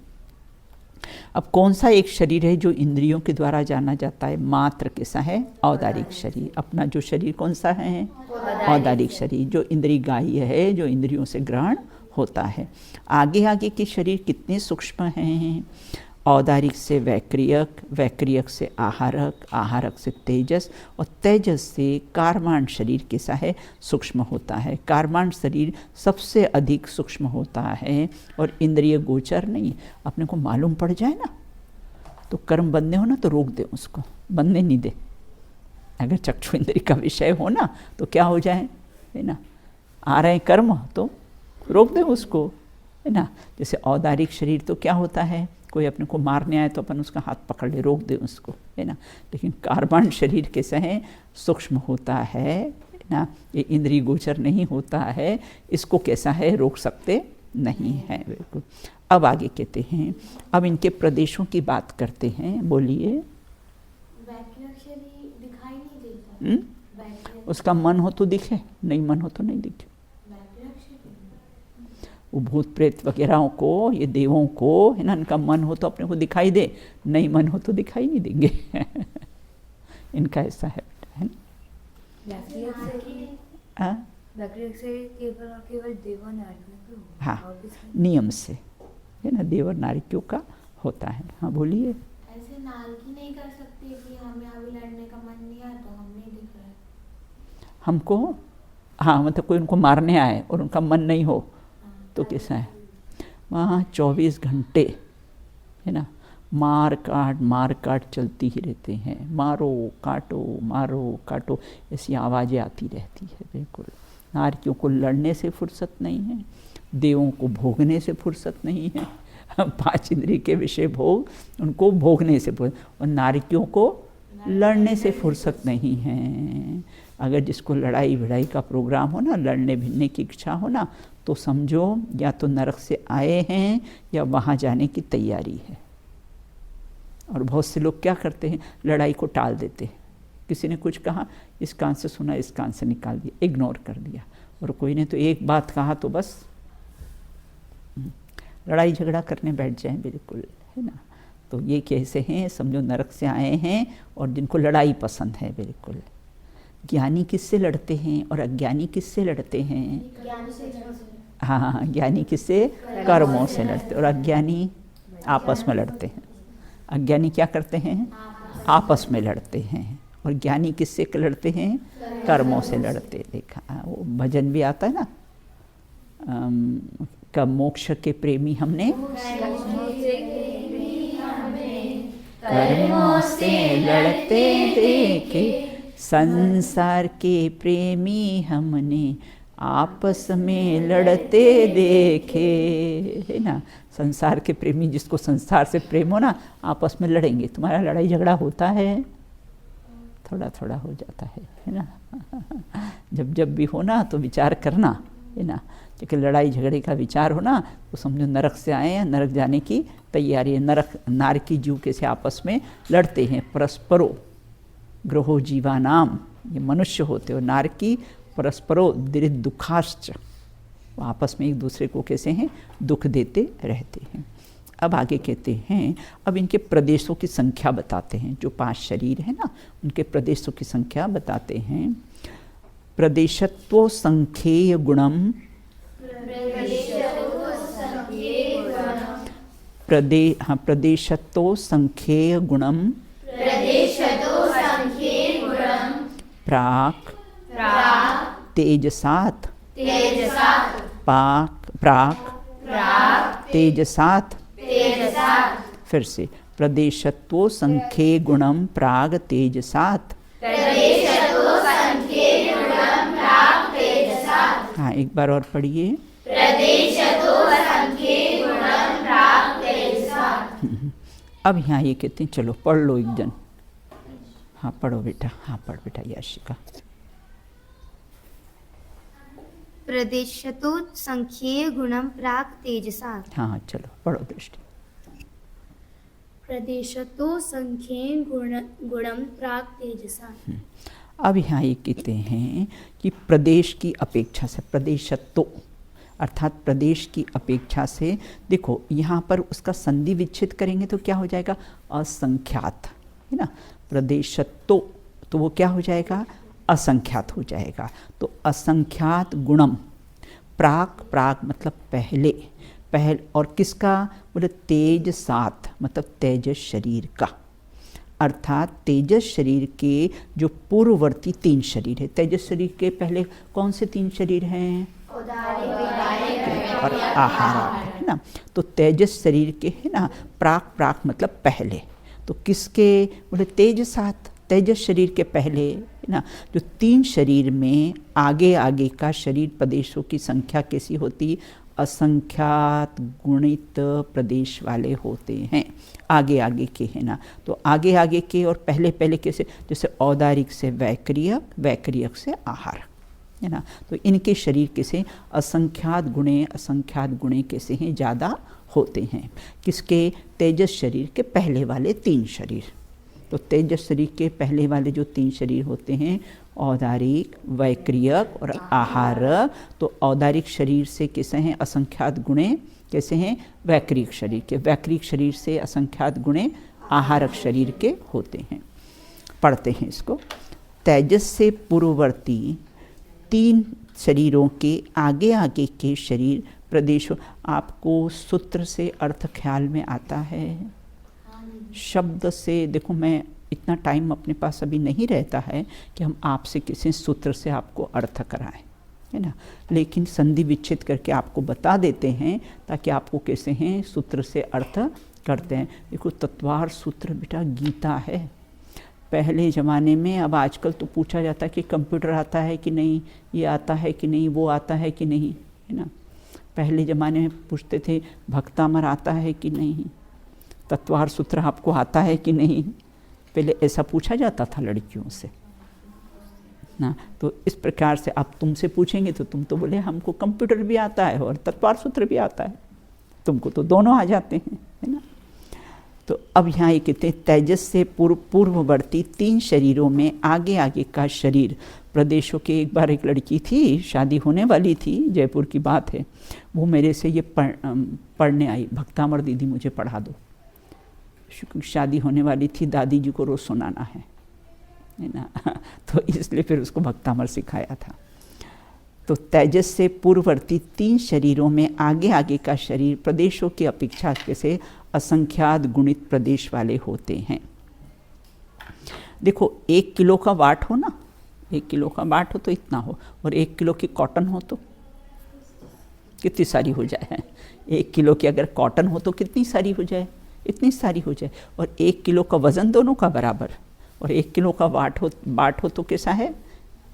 अब कौन सा एक शरीर है जो इंद्रियों के द्वारा जाना जाता है? मात्र कैसा है, औदारिक शरीर। अपना जो शरीर कौन सा है, औदारिक शरीर, जो इंद्रिय ग्राह्य है, जो इंद्रियों से ग्रहण होता है। आगे आगे के शरीर कितने सूक्ष्म हैं, औदारिक से वैक्रियक, वैक्रियक से आहारक, आहारक से तेजस, और तेजस से कार्माण शरीर कैसा है, सूक्ष्म होता है। कार्माण शरीर सबसे अधिक सूक्ष्म होता है और इंद्रिय गोचर नहीं। अपने को मालूम पड़ जाए ना तो कर्म बनने हो ना तो रोक दे, उसको बनने नहीं दे। अगर चक्षु इंद्रिय का विषय हो ना तो क्या हो जाए, है ना, आ रहे कर्म तो रोक दे उसको, है ना। जैसे औदारिक शरीर तो क्या होता है, कोई अपने को मारने आए तो अपन उसका हाथ पकड़ ले, रोक दे उसको, है ना। लेकिन कार्बन शरीर कैसा है, सूक्ष्म होता है ना, ये इंद्रिय गोचर नहीं होता है, इसको कैसा है, रोक सकते नहीं है, बिल्कुल। अब आगे कहते हैं, अब इनके प्रदेशों की बात करते हैं, बोलिए। वैक्रियक शरीर दिखाई नहीं देता। वैक्रियक उसका मन हो तो दिखे, नहीं मन हो तो नहीं दिखे। वो भूत प्रेत वगैरह को, ये देवों को, है ना, इनका मन हो तो अपने को दिखाई दे, नहीं मन हो तो दिखाई नहीं देंगे। इनका ऐसा है ना। वैक्रियक से केवल और केवल देव और नारियों को, हाँ, नियम से, है ना, देव और नारियों का होता है। हाँ बोलिए। ऐसे नालकी नहीं कर सकते कि हमें अभी लड़ने का मन नहीं आता, तो हम नहीं दिख रहे हमको, हाँ, मतलब कोई उनको मारने आए और उनका मन नहीं हो तो कैसा है, वहाँ 24 घंटे, है ना, मार काट चलती ही रहते हैं, मारो काटो, ऐसी आवाज़ें आती रहती है, बिल्कुल। नारियों को लड़ने से फुर्सत नहीं है, देवों को भोगने से फुर्सत नहीं है। 5 इंद्रिय के विषय भोग, उनको भोगने से और नारियों को लड़ने से फुर्सत नहीं है। अगर जिसको लड़ाई भिड़ाई का प्रोग्राम हो ना, लड़ने भिड़ने की इच्छा हो ना, तो समझो या तो नरक से आए हैं या वहाँ जाने की तैयारी है। और बहुत से लोग क्या करते हैं, लड़ाई को टाल देते हैं। किसी ने कुछ कहा, इस कान से सुना, इस कान से निकाल दिया, इग्नोर कर दिया। और कोई ने तो एक बात कहा तो बस लड़ाई झगड़ा करने बैठ जाएं, बिल्कुल, है ना। तो ये कैसे हैं, समझो नरक से आए हैं और जिनको लड़ाई पसंद है, बिल्कुल। ज्ञानी किससे लड़ते हैं और अज्ञानी किससे लड़ते हैं? हाँ, ज्ञानी किससे, कर्मों से लड़ते, और अज्ञानी आपस में लड़ते हैं। अज्ञानी क्या करते हैं, आपस में लड़ते हैं, और ज्ञानी किससे लड़ते हैं, कर्मों से लड़ते। देखा, वो भजन भी आता है ना, कब मोक्ष के प्रेमी हमने कर्मों से लड़ते देखे, संसार के प्रेमी हमने आपस में लड़ते देखे, है ना। संसार के प्रेमी, जिसको संसार से प्रेम हो ना, आपस में लड़ेंगे। तुम्हारा लड़ाई झगड़ा होता है, थोड़ा थोड़ा हो जाता है ना। जब भी हो ना तो विचार करना, है ना। क्योंकि लड़ाई झगड़े का विचार हो ना तो समझो नरक से आए हैं, नरक जाने की तैयारी है। नारकी जीव कैसे आपस में लड़ते हैं, परस्परो ग्रहो जीवानाम, ये मनुष्य होते हो, नारकी परस्परो दृढ़ दुखाश्च, वो आपस में एक दूसरे को कैसे हैं, दुख देते रहते हैं। अब आगे कहते हैं, अब इनके प्रदेशों की संख्या बताते हैं। जो 5 शरीर है ना, उनके प्रदेशों की संख्या बताते हैं। प्रदेशत्व संख्येय गुणम, प्रदेशत्व संख्येय गुणम, प्राक तेजसात, प्राक तेजसात, फिर से, प्रदेशत्व संख्ये गुणम प्राग तेजसात। हाँ, एक बार और पढ़िए। अब यहाँ ये कहते हैं, चलो पढ़ लो एक जन। हाँ पढ़ो बेटा, हाँ पढ़ बेटा याशिका। प्रदेशतो संख्ये गुणम प्राक तेजसा। हाँ चलो पढ़ो दृष्टि। प्रदेशतो संख्ये गुणम प्राक तेजसा। अब यहाँ ये कहते हैं कि प्रदेश की अपेक्षा से, प्रदेशत्व अर्थात प्रदेश की अपेक्षा से, देखो यहाँ पर उसका संधि विच्छेद करेंगे तो क्या हो जाएगा, असंख्यात, है ना। प्रदेशत्व तो वो क्या हो जाएगा, असंख्यात हो जाएगा। तो असंख्यात गुणम, प्राक, प्राक मतलब पहले, और किसका, बोले तेज सात, मतलब तेजस शरीर का, अर्थात तेजस शरीर के जो पूर्ववर्ती 3 शरीर है। तेजस शरीर के पहले कौन से 3 शरीर हैं, और आहार, है ना। तो तेजस शरीर के, है ना, प्राक मतलब पहले, तो किसके, बोले तेज सात, तेजस शरीर के पहले, है ना। जो 3 शरीर में आगे आगे का शरीर प्रदेशों की संख्या कैसी होती, असंख्यात गुणित प्रदेश वाले होते हैं, आगे आगे के, है ना। तो आगे आगे के और पहले पहले कैसे, जैसे औदारिक से वैक्रियक, वैक्रियक से आहार, है ना। तो इनके शरीर कैसे असंख्यात गुणे कैसे हैं, ज़्यादा होते हैं। किसके, तेजस शरीर के पहले वाले 3 शरीर। तो तेजस शरीर के पहले वाले जो 3 शरीर होते हैं, औदारिक, वैक्रियक और आहारक। तो औदारिक शरीर से कैसे हैं, असंख्यात गुणे कैसे हैं, वैक्रियक शरीर के, वैक्रियक शरीर से असंख्यात गुणे आहारक शरीर के होते हैं। पढ़ते हैं इसको। तेजस से पूर्ववर्ती 3 शरीरों के आगे आगे के शरीर प्रदेशों। आपको सूत्र से अर्थ ख्याल में आता है, शब्द से, देखो मैं इतना टाइम अपने पास अभी नहीं रहता है कि हम आपसे किसी सूत्र से आपको अर्थ कराएं, है ना। लेकिन संधि विच्छेद करके आपको बता देते हैं ताकि आपको कैसे हैं सूत्र से अर्थ करते हैं। देखो तत्वार सूत्र बेटा गीता है पहले ज़माने में। अब आजकल तो पूछा जाता है कि कंप्यूटर आता है कि नहीं, ये आता है कि नहीं, वो आता है कि नहीं, है ना। पहले ज़माने में पूछते थे भक्तामर आता है कि नहीं, तत्वार सूत्र आपको आता है कि नहीं, पहले ऐसा पूछा जाता था लड़कियों से ना। तो इस प्रकार से आप तुमसे पूछेंगे तो तुम तो बोले हमको कंप्यूटर भी आता है और तत्वार सूत्र भी आता है, तुमको तो दोनों आ जाते हैं, है ना। तो अब यहाँ ये कहते हैं तेजस से पूर्ववर्ती 3 शरीरों में आगे आगे का शरीर प्रदेशों के। एक बार एक लड़की थी, शादी होने वाली थी, जयपुर की बात है, वो मेरे से ये पढ़ने आई, भक्तामर दीदी मुझे पढ़ा दो। शादी होने वाली थी, दादी जी को रोज़ सुनाना है ना। तो इसलिए फिर उसको भक्तामर सिखाया था। तो तेजस से पूर्ववर्ती 3 शरीरों में आगे आगे का शरीर प्रदेशों की अपेक्षा से असंख्यात गुणित प्रदेश वाले होते हैं। देखो 1 किलो का वाट हो ना, 1 किलो का वाट हो तो इतना हो, और 1 किलो की कॉटन हो तो कितनी सारी हो जाए। 1 किलो की अगर कॉटन हो तो कितनी सारी हो जाए, इतनी सारी हो जाए। और 1 किलो का वज़न दोनों का बराबर, और 1 किलो का वाट हो तो कैसा है,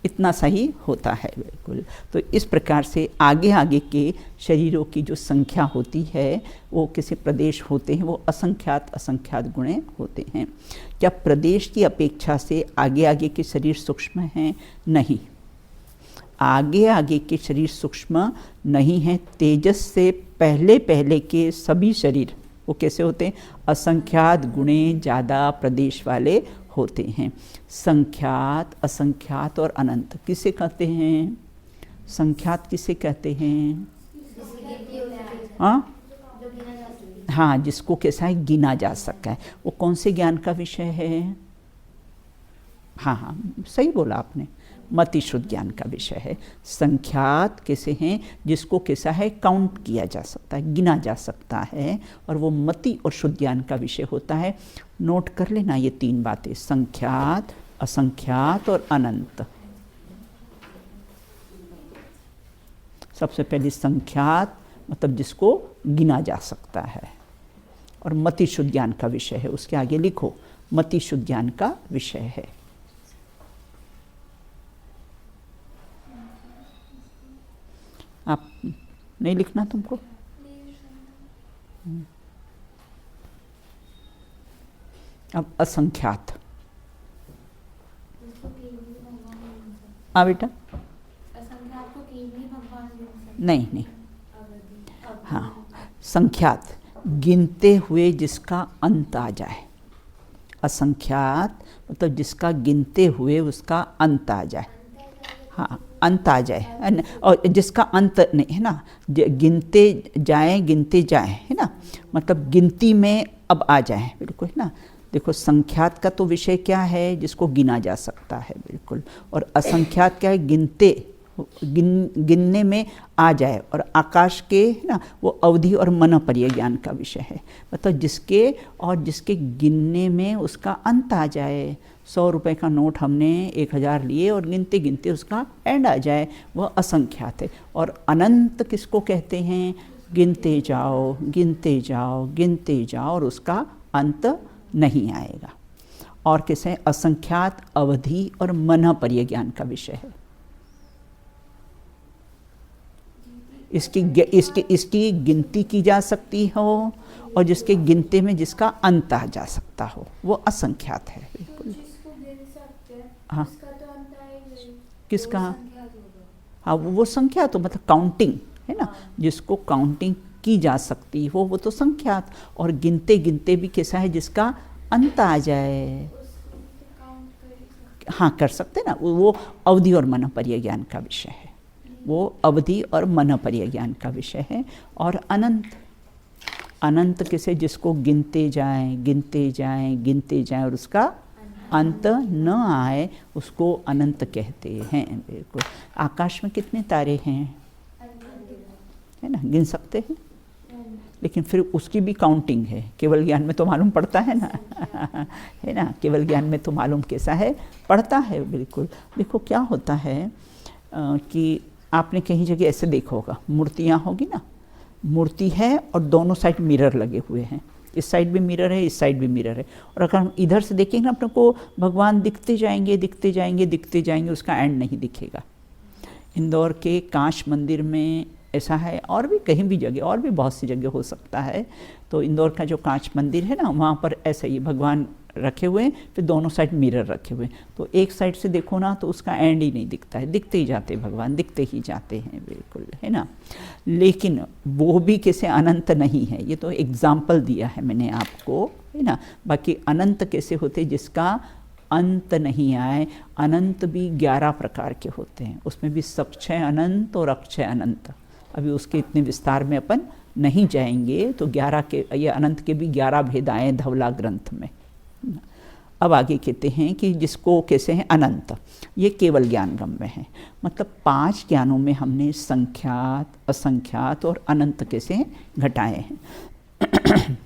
इतना सही होता है बिल्कुल। तो इस प्रकार से आगे आगे के शरीरों की जो संख्या होती है वो किसी प्रदेश होते हैं, वो असंख्यात गुणे होते हैं। क्या प्रदेश की अपेक्षा से आगे आगे के शरीर सूक्ष्म हैं? नहीं, आगे आगे के शरीर सूक्ष्म नहीं हैं। तेजस से पहले पहले के सभी शरीर वो कैसे होते हैं, असंख्यात गुणे ज़्यादा प्रदेश वाले होते हैं। संख्यात, असंख्यात और अनंत किसे कहते हैं? संख्यात किसे कहते हैं? हाँ, जिसको कैसा है, गिना जा सकता है। वो कौन से ज्ञान का विषय है? हाँ, सही बोला आपने, मति शुद्ध ज्ञान का विषय है। संख्यात कैसे हैं, जिसको कैसा है, काउंट किया जा सकता है, गिना जा सकता है, और वो मति और शुद्ध ज्ञान का विषय होता है। नोट कर लेना ये 3 बातें, संख्यात, असंख्यात और अनंत। सबसे पहले संख्यात मतलब जिसको गिना जा सकता है, और मति शुद्ध ज्ञान का विषय है। उसके आगे लिखो मति शुद्ध ज्ञान का विषय है। आप नहीं लिखना तुमको? अब असंख्यात। बेटा नहीं, हाँ, संख्यात गिनते हुए जिसका अंत आ जाए। असंख्यात मतलब जिसका गिनते हुए उसका अंत आ जाए। हाँ, अंत आ जाए, और जिसका अंत नहीं है ना, गिनते जाएं है ना, मतलब गिनती में अब आ जाए, बिल्कुल है ना। देखो संख्यात का तो विषय क्या है, जिसको गिना जा सकता है, बिल्कुल। और असंख्यात क्या है, गिनते गिनने में आ जाए। और आकाश के ना वो अवधि और मन पर्य ज्ञान का विषय है, मतलब जिसके गिनने में उसका अंत आ जाए। 100 रुपये का नोट हमने 1000 लिए और गिनते गिनते उसका एंड आ जाए, वह असंख्यात है। और अनंत किसको कहते हैं? गिनते जाओ गिनते जाओ गिनते जाओ और उसका अंत नहीं आएगा। और किसे? असंख्यात, अवधि और मन पर्य ज्ञान का विषय है। इसकी गिनती की जा सकती हो और जिसके गिनते में जिसका अंत आ जा सकता हो, वो असंख्यात है। बिल्कुल। हाँ, किसका? हाँ, वो संख्या तो मतलब काउंटिंग है ना, जिसको काउंटिंग की जा सकती हो वो तो संख्यात। और गिनते गिनते भी कैसा है? जिसका अंत आ जाए। हाँ, कर सकते ना, वो अवधि और मन पर्य ज्ञान का विषय है। वो अवधि और मन पर्य ज्ञान का विषय है। और अनंत किसे? जिसको गिनते जाएं गिनते जाएं गिनते जाएं और उसका अंत न आए, उसको अनंत कहते हैं। बिल्कुल। आकाश में कितने तारे हैं? है ना, गिन सकते हैं, लेकिन फिर उसकी भी काउंटिंग है। केवल ज्ञान में तो मालूम पड़ता है ना है ना, केवल ज्ञान में तो मालूम कैसा है? पड़ता है। बिल्कुल। देखो क्या होता है कि आपने कहीं जगह ऐसे देखा होगा, मूर्तियाँ होगी ना, मूर्ति है और दोनों साइड मिरर लगे हुए हैं। इस साइड भी मिरर है, इस साइड भी मिरर है। और अगर हम इधर से देखेंगे ना, अपने को भगवान दिखते जाएंगे दिखते जाएंगे दिखते जाएंगे, उसका एंड नहीं दिखेगा। इंदौर के कांच मंदिर में ऐसा है, और भी कहीं भी जगह, और भी बहुत सी जगह हो सकता है। तो इंदौर का जो कांच मंदिर है ना, वहाँ पर ऐसा ही भगवान रखे हुए हैं, फिर दोनों साइड मिरर रखे हुए हैं। तो एक साइड से देखो ना तो उसका एंड ही नहीं दिखता है, दिखते ही जाते भगवान, दिखते ही जाते हैं। बिल्कुल, है ना। लेकिन वो भी कैसे? अनंत नहीं है। ये तो एग्जाम्पल दिया है मैंने आपको, है ना। बाकी अनंत कैसे होते? जिसका अंत नहीं आए। अनंत भी 11 प्रकार के होते हैं, उसमें भी सक्षय अनंत और अक्षय अनंत। अभी उसके इतने विस्तार में अपन नहीं जाएंगे। तो 11 के, ये अनंत के भी 11 भेद आए धवला ग्रंथ में। अब आगे कहते हैं कि जिसको कैसे हैं? अनंत। ये केवल ज्ञान गम्य है, मतलब 5 ज्ञानों में हमने संख्यात, असंख्यात और अनंत कैसे घटाए हैं।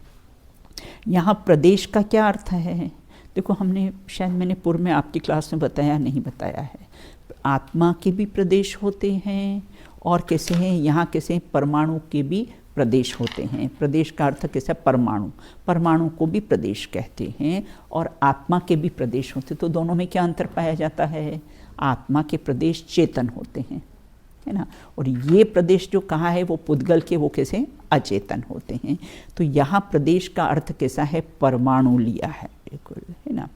यहाँ प्रदेश का क्या अर्थ है? देखो, हमने शायद मैंने पूर्व में आपकी क्लास में बताया, नहीं बताया है। आत्मा के भी प्रदेश होते हैं और कैसे हैं? यहाँ कैसे? परमाणु के भी प्रदेश होते हैं। प्रदेश का अर्थ कैसे? परमाणु। परमाणु को भी प्रदेश कहते हैं और आत्मा के भी प्रदेश होते हैं। तो दोनों में क्या अंतर पाया जाता है? आत्मा के प्रदेश चेतन होते हैं, है ना, और ये प्रदेश जो कहा है वो पुद्गल के, वो कैसे? अचेतन होते हैं। तो यहाँ प्रदेश का अर्थ कैसा है? परमाणु लिया है। बिल्कुल, है ना।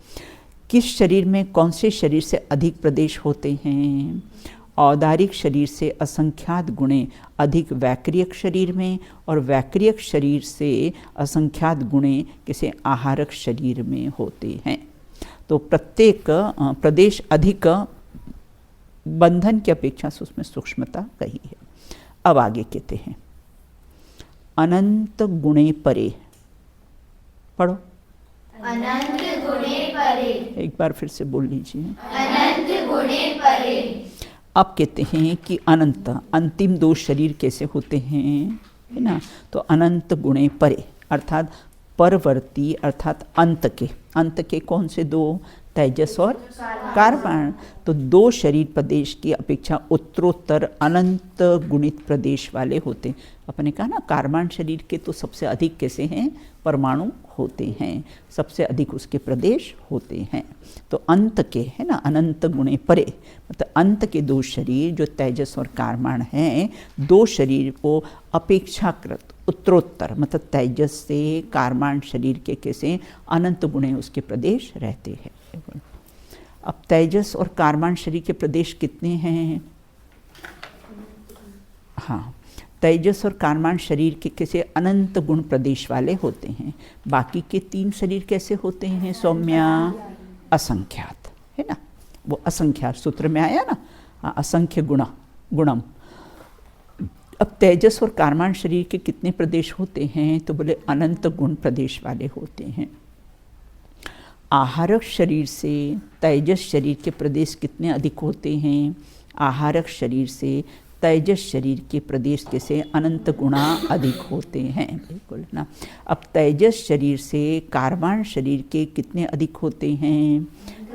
किस शरीर में, कौन से शरीर से अधिक प्रदेश होते हैं? औदारिक शरीर से असंख्यात गुणे अधिक वैक्रियक शरीर में, और वैक्रियक शरीर से असंख्यात गुणे किसे? आहारक शरीर में होते हैं। तो प्रत्येक प्रदेश अधिक बंधन की अपेक्षा से उसमें सूक्ष्मता कही है। अब आगे कहते हैं अनंत गुणे परे। पढ़ो। अनंत गुणे परे। एक बार फिर से बोल लीजिए। अनंत गुणे परे। अब कहते हैं कि अनंत, अंतिम 2 शरीर कैसे होते हैं, है ना। तो अनंत गुणे परे अर्थात परवर्ती, अर्थात अंत के कौन से 2? तेजस और कार्बन। तो 2 शरीर प्रदेश की अपेक्षा उत्तरोत्तर अनंत गुणित प्रदेश वाले होते हैं। अपने कहा ना, कार्बन शरीर के तो सबसे अधिक कैसे हैं? परमाणु होते हैं, सबसे अधिक उसके प्रदेश होते हैं। तो अंत के, है ना, अनंत गुणे परे, मतलब अंत के 2 शरीर जो तेजस और कार्बन हैं, 2 शरीर को अपेक्षाकृत उत्तरोत्तर, मतलब तेजस से कार्बन शरीर के कैसे अनंत गुणे उसके प्रदेश रहते हैं। अब तेजस और कार्बन शरीर के प्रदेश कितने हैं? हाँ, तेजस और कार्बन शरीर के कैसे अनंत गुण प्रदेश वाले होते हैं। बाकी के 3 शरीर कैसे होते हैं सौम्या? असंख्यात, है ना। वो असंख्यात सूत्र में आया ना, असंख्य गुणम। अब तेजस और कार्बन शरीर के कितने प्रदेश होते हैं? तो बोले अनंत गुण प्रदेश वाले होते हैं। आहारक शरीर से तेजस शरीर के प्रदेश कितने अधिक होते हैं? आहारक शरीर से तेजस शरीर के प्रदेश के से अनंत गुणा अधिक होते हैं। बिल्कुल ना। अब तेजस शरीर से कार्बन शरीर के कितने अधिक होते हैं?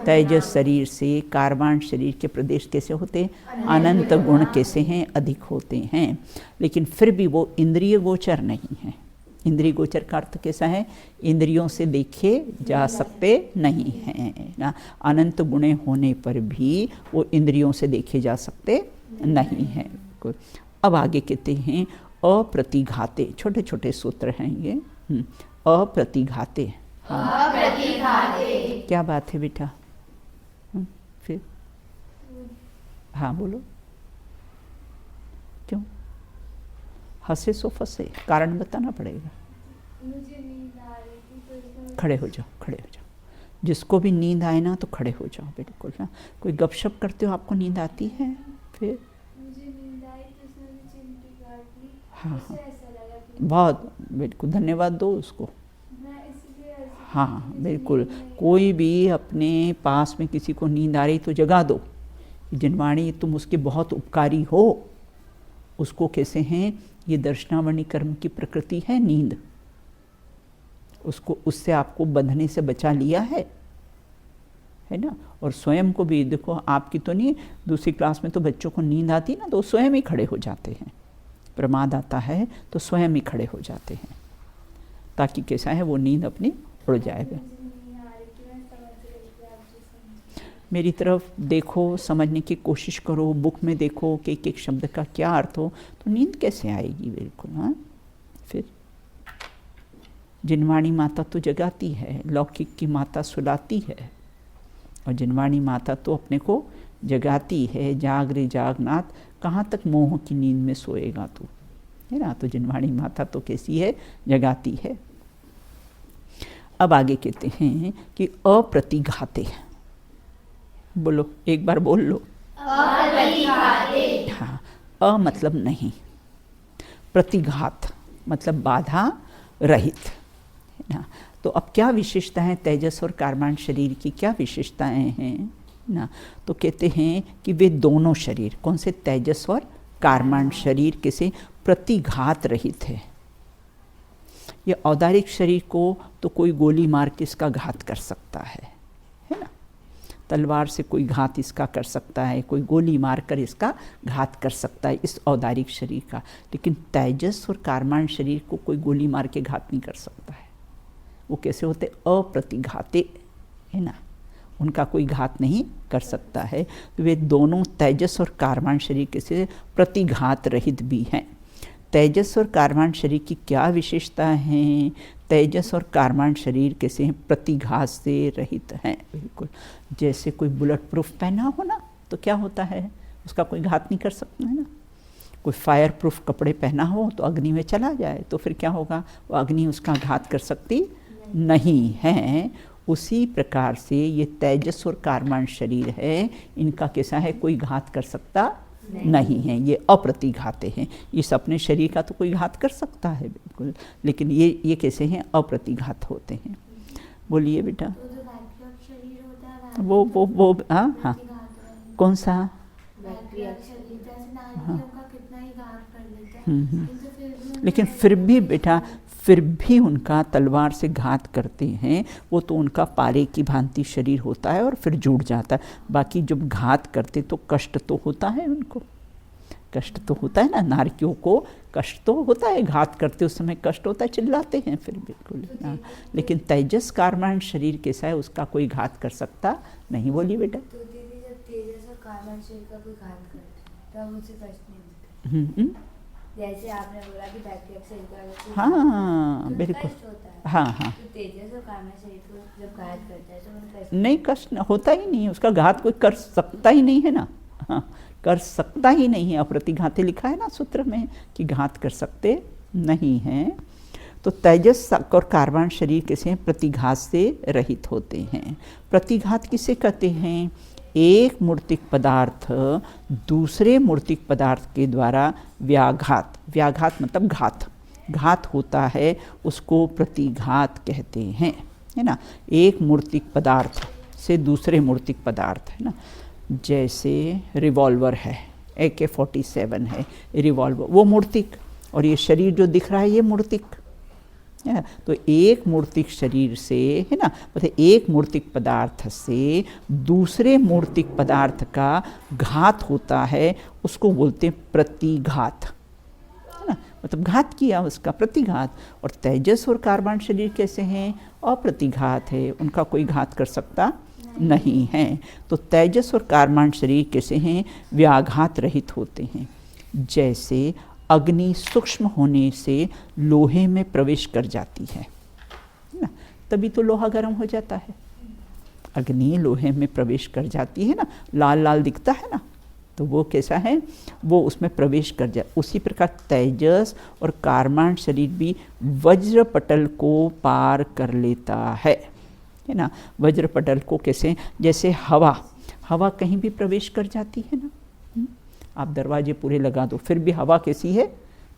तेजस शरीर से कार्बन शरीर के प्रदेश कैसे होते हैं? अनंत गुण कैसे हैं? अधिक होते हैं। लेकिन फिर भी वो इंद्रिय गोचर नहीं है। इंद्रिय गोचर का अर्थ कैसा है? इंद्रियों से देखे जा सकते नहीं हैं ना। अनंत गुणे होने पर भी वो इंद्रियों से देखे जा सकते नहीं हैं। अब आगे कहते हैं अप्रतिघाते। छोटे छोटे सूत्र हैं ये। अप्रतिघाते। हाँ, अप्रतिघाते। क्या बात है बेटा? फिर हाँ बोलो, क्यों हंसे सो फंसे? कारण बताना पड़ेगा। मुझे नींद आ रही थी तो इसमें खड़े हो जाओ, खड़े हो जाओ। जिसको भी नींद आए ना तो खड़े हो जाओ, बिल्कुल ना। कोई गपशप करते हो, आपको नींद आती है? फिर मुझे नींद आई तो उसने मुझे चिमटी काट ली। हाँ उससे हाँ, ऐसा लगा कि बहुत बिल्कुल धन्यवाद दो उसको। मैं इसलिए ऐसे हाँ बिल्कुल, कोई भी अपने पास में किसी को नींद आ रही तो जगा दो। जिनवाणी तुम उसके बहुत उपकारी हो। उसको कैसे हैं? ये दर्शनावणी कर्म की प्रकृति है नींद। उसको, उससे आपको बंधने से बचा लिया है ना। और स्वयं को भी देखो, आपकी तो नहीं, दूसरी क्लास में तो बच्चों को नींद आती ना तो स्वयं ही खड़े हो जाते हैं। प्रमाद आता है तो स्वयं ही खड़े हो जाते हैं, ताकि कैसा है वो नींद अपनी उड़ जाएगा। मेरी तरफ देखो, समझने की कोशिश करो, बुक में देखो कि एक एक शब्द का क्या अर्थ हो, तो नींद कैसे आएगी? बिल्कुल। हाँ, फिर जिनवाणी माता तो जगाती है, लौकिक की माता सुलाती है, और जिनवाणी माता तो अपने को जगाती है। जाग रे जागनाथ, कहाँ तक मोह की नींद में सोएगा तू, है ना। तो जिनवाणी माता तो कैसी है? जगाती है। अब आगे कहते हैं कि अप्रतिघाते। बोलो, एक बार बोल लो। अप्रतिघाते। हाँ, अ मतलब नहीं, प्रतिघात मतलब बाधा रहित, है ना। तो अब क्या विशेषता है तेजस और कार्बन शरीर की? क्या विशेषताएं हैं ना? तो कहते हैं कि वे दोनों शरीर, कौन से? तेजस और कार्बन शरीर कैसे? प्रतिघात रहित है। ये औदारिक शरीर को तो कोई गोली मार के इसका घात कर सकता है ना। तलवार से कोई घात इसका कर सकता है, कोई गोली मारकर इसका घात कर सकता है इस औदारिक शरीर का। लेकिन तेजस और कार्बन शरीर को कोई गोली मार के घात नहीं कर सकता है। वो कैसे होते? अप्रतिघाते, है ना। उनका कोई घात नहीं कर सकता है। तो वे दोनों तेजस और कार्बन शरीर कैसे? प्रतिघात रहित भी हैं। तेजस और कार्बन शरीर की क्या विशेषता है? तेजस और कार्बन शरीर कैसे हैं? प्रतिघात से रहित हैं। बिल्कुल, जैसे कोई बुलेट प्रूफ पहना हो ना तो क्या होता है? उसका कोई घात नहीं कर सकता है ना। कोई फायर प्रूफ कपड़े पहना हो तो अग्नि में चला जाए तो फिर क्या होगा? वो अग्नि उसका घात कर सकती नहीं है। उसी प्रकार से ये तेजस और कार्बन शरीर है, इनका कैसा है? कोई घात कर सकता नहीं है। ये अप्रतिघाते हैं। इस अपने शरीर का तो कोई घात कर सकता है बिल्कुल, लेकिन ये कैसे हैं? अप्रतिघात होते हैं। बोलिए बेटा। तो जो वैक्रियक शरीर होता है वो हाँ हाँ, कौन सा? वैक्रियक शरीर, जैसे नारियों का कितना ही घात कर लेते हैं, किंतु फिर भी लेकिन फिर भी बेटा, फिर भी उनका तलवार से घात करते हैं, वो तो उनका पारे की भांति शरीर होता है और फिर जुड़ जाता है। बाकी जब घात करते तो कष्ट तो होता है उनको, कष्ट तो होता है ना। नारियों को कष्ट तो होता है, घात करते उस समय कष्ट होता है, चिल्लाते हैं फिर बिल्कुल ना। लेकिन तेजस कार्बन शरीर कैसा है? उसका कोई घात कर सकता नहीं। बोलिए बेटा। तो दीदी जब तेजस और कार्बन शरीर का कोई घात करते हैं तब उसे कष्ट नहीं होता। जैसे आपने बोला कि वैक्रियक शरीर का हाँ बिल्कुल, कष्ट होता है। हाँ हाँ, तो तेजस और कार्बन शरीर को जब घात करता है तो उन्हें कष्ट नहीं, कष्ट होता ही नहीं, उसका घात कोई कर सकता ही नहीं है ना। हाँ, कर सकता ही नहीं है। अप्रतिघाते लिखा है ना सूत्र में कि घात कर सकते नहीं हैं। तो तेजस और कार्बन शरीर कैसे हैं? प्रतिघात से रहित होते हैं। प्रतिघात किसे कहते हैं? एक मूर्तिक पदार्थ दूसरे मूर्तिक पदार्थ के द्वारा व्याघात, व्याघात मतलब घात, घात होता है, उसको प्रतिघात कहते हैं, है ना। एक मूर्तिक पदार्थ से दूसरे मूर्तिक पदार्थ, है ना। जैसे रिवॉल्वर है, AK-47 है रिवॉल्वर, वो मूर्तिक, और ये शरीर जो दिख रहा है ये मूर्तिक है। तो एक मूर्तिक शरीर से, है ना, मतलब एक मूर्तिक पदार्थ से दूसरे मूर्तिक पदार्थ का घात होता है, उसको बोलते हैं प्रतिघात, है ना, मतलब घात किया उसका, प्रतिघात। और तेजस और कार्बन शरीर कैसे हैं? अप्रतिघात है, उनका कोई घात कर सकता नहीं है। तो तेजस और कार्बन शरीर कैसे हैं? व्याघात रहित होते हैं। जैसे अग्नि सूक्ष्म होने से लोहे में प्रवेश कर जाती है ना, तभी तो लोहा गर्म हो जाता है। अग्नि लोहे में प्रवेश कर जाती है ना, लाल लाल दिखता है ना, तो वो कैसा है? वो उसमें प्रवेश कर जाए। उसी प्रकार तेजस और कार्बन शरीर भी वज्र पटल को पार कर लेता है ना। वज्र पटल को कैसे? जैसे हवा कहीं भी प्रवेश कर जाती है ना, आप दरवाजे पूरे लगा दो फिर भी हवा कैसी है?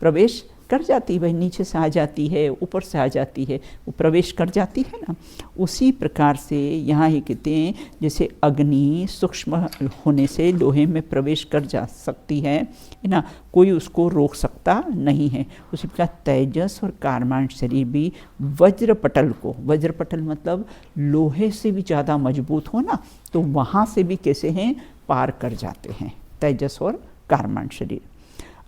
प्रवेश कर जाती है भाई, नीचे से आ जाती है, ऊपर से आ जाती है, वो प्रवेश कर जाती है ना। उसी प्रकार से यहाँ ही कहते हैं जैसे अग्नि सूक्ष्म होने से लोहे में प्रवेश कर जा सकती है ना, कोई उसको रोक सकता नहीं है। उसी प्रकार तेजस और कार्बन शरीर भी वज्रपटल को, वज्रपटल मतलब लोहे से भी ज़्यादा मजबूत हो ना, तो वहाँ से भी कैसे हैं? पार कर जाते हैं तेजस और कार्बन शरीर।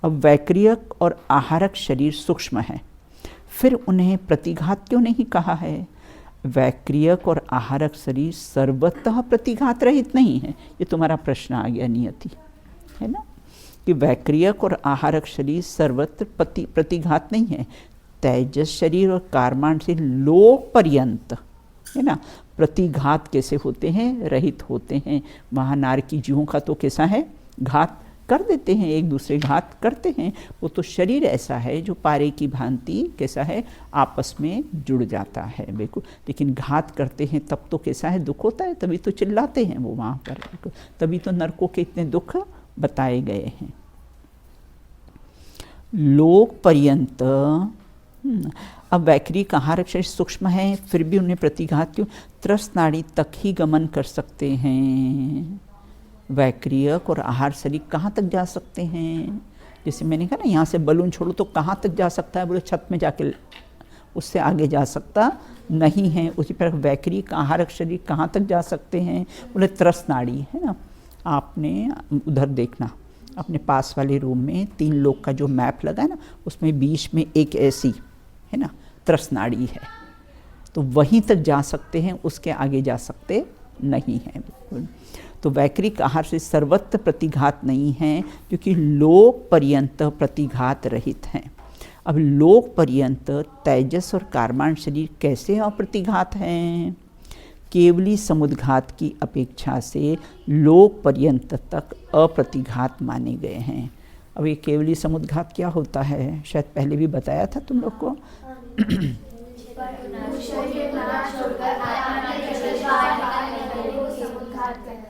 अब वैक्रियक और आहारक शरीर सूक्ष्म है, फिर उन्हें प्रतिघात क्यों नहीं कहा है? वैक्रियक और आहारक शरीर सर्वतः प्रतिघात रहित नहीं है। ये तुम्हारा प्रश्न आ गया नियति, है ना, कि वैक्रियक और आहारक शरीर सर्वत्र प्रतिघात नहीं है। तेजस शरीर और कार्बन शरीर लोक पर्यंत, है ना, प्रतिघात कैसे होते हैं? रहित होते हैं। वहाँ नारकी जीवों का तो कैसा है? घात कर देते हैं, एक दूसरे घात करते हैं। वो तो शरीर ऐसा है जो पारे की भांति कैसा है? आपस में जुड़ जाता है बिल्कुल। लेकिन घात करते हैं तब तो कैसा है? दुख होता है, तभी तो चिल्लाते हैं वो वहाँ पर, तभी तो नरकों के इतने दुख बताए गए हैं। लोक पर्यंत, अब वैक्रिक आहारक शरीर सूक्ष्म है, फिर भी उन्हें प्रतिघात क्यों? त्रस्त नाड़ी तक ही गमन कर सकते हैं। वैक्रियक और आहार शरीर कहाँ तक जा सकते हैं? जैसे मैंने कहा ना, यहाँ से बलून छोड़ो तो कहाँ तक जा सकता है? बोले छत में जाके, उससे आगे जा सकता नहीं है। उसी प्रकार वैक्रिक आहारक शरीर कहाँ तक जा सकते हैं? बोले त्रस्त नाड़ी, है ना। आपने उधर देखना, अपने पास वाले रूम में 3 लोक का जो मैप लगा है ना, उसमें बीच में एक ऐसी, है ना, त्रस्त नाड़ी है, तो वहीं तक जा सकते हैं, उसके आगे जा सकते नहीं हैं बिल्कुल। तो वैक्रिक आहार से सर्वत्र प्रतिघात नहीं है, क्योंकि लोक पर्यंत प्रतिघात रहित हैं। अब लोक पर्यंत तेजस और कार्बन शरीर कैसे अप्रतिघात हैं? केवली समुद्घात की अपेक्षा से लोक पर्यंत तक अप्रतिघात माने गए हैं। अब ये केवली समुद्घात क्या होता है? शायद पहले भी बताया था तुम लोग को।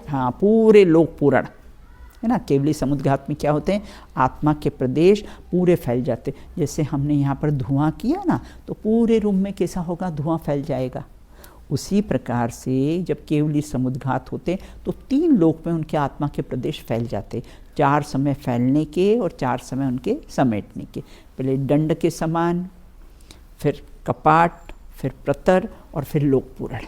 हाँ, पूरे लोक पूर्ण, है ना। केवली समुद्घात में क्या होते हैं? आत्मा के प्रदेश पूरे फैल जाते। जैसे हमने यहाँ पर धुआं किया ना, तो पूरे रूम में कैसा होगा? धुआं फैल जाएगा। उसी प्रकार से जब केवली समुद्घात होते तो 3 लोक में उनके आत्मा के प्रदेश फैल जाते, 4 समय फैलने के और 4 समय उनके समेटने के। पहले दंड के समान, फिर कपाट, फिर प्रतर और फिर लोक पूर्ण,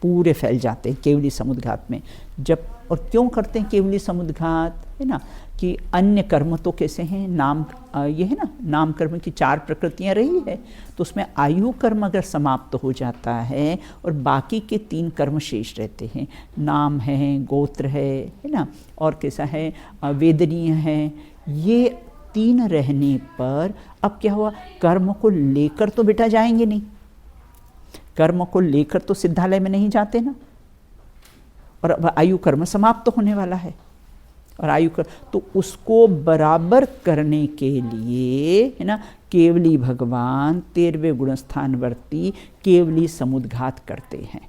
पूरे फैल जाते हैं केवली समुद्घात में। जब और क्यों करते हैं केवली समुद्घात? है ना, कि अन्य कर्म तो कैसे हैं? नाम, ये है ना, नाम कर्म की 4 प्रकृतियां रही है, तो उसमें आयु कर्म अगर समाप्त हो जाता है और बाकी के 3 कर्म शेष रहते हैं, नाम है, गोत्र है ना, और कैसा है? वेदनीय है। ये 3 रहने पर अब क्या हुआ? कर्म को लेकर तो बेटा जाएंगे नहीं, कर्म को लेकर तो सिद्धालय में नहीं जाते ना। और अब आयु कर्म समाप्त होने वाला है, और आयु कर्म तो उसको बराबर करने के लिए, है ना, केवली भगवान 13वें गुणस्थानवर्ती केवली समुद्घात करते हैं।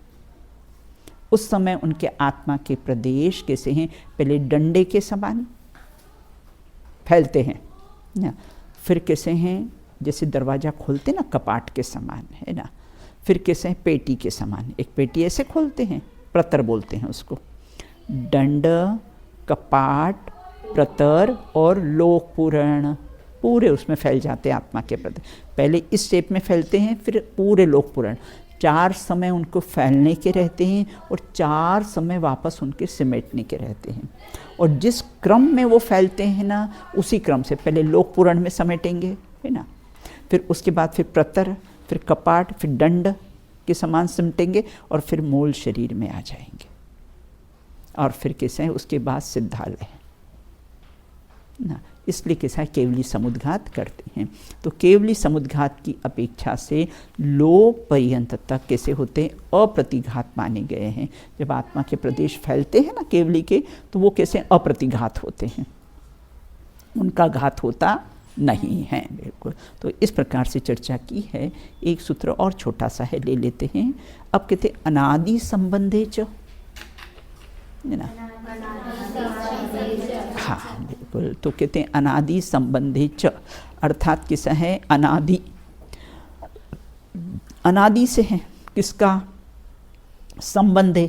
उस समय उनके आत्मा के प्रदेश कैसे हैं? पहले डंडे के समान फैलते हैं ना, फिर कैसे हैं? जैसे दरवाज़ा खोलते ना, कपाट के समान, है ना। फिर कैसे हैं? पेटी के समान, एक पेटी ऐसे खोलते हैं, प्रतर बोलते हैं उसको। दंड, कपाट, प्रतर और लोक पुराण, पूरे उसमें फैल जाते हैं आत्मा के प्रति। पहले इस शेप में फैलते हैं, फिर पूरे लोक पुराण। 4 समय उनको फैलने के रहते हैं और 4 समय वापस उनके समेटने के रहते हैं। और जिस क्रम में वो फैलते हैं ना, उसी क्रम से पहले लोक पुराण में समेटेंगे, है ना, फिर उसके बाद फिर प्रतर, फिर कपाट, फिर दंड के समान सिमटेंगे और फिर मूल शरीर में आ जाएंगे। और फिर कैसे है उसके बाद सिद्धालय ना, इसलिए कैसा है केवली समुद्घात करते हैं। तो केवली समुद्घात की अपेक्षा से लोक पर्यंत तक कैसे होते हैं, अप्रतिघात माने गए हैं। जब आत्मा के प्रदेश फैलते हैं ना केवली के, तो वो कैसे अप्रतिघात होते हैं, उनका घात होता नहीं है, बिल्कुल। तो इस प्रकार से चर्चा की है। एक सूत्र और छोटा सा है, ले लेते हैं। अब कहते अनादि संबंधे च, है ना, हाँ बिल्कुल। तो कहते हैं अनादि संबंधे च, अर्थात किसा है, अनादि, अनादि से है किसका संबंध है,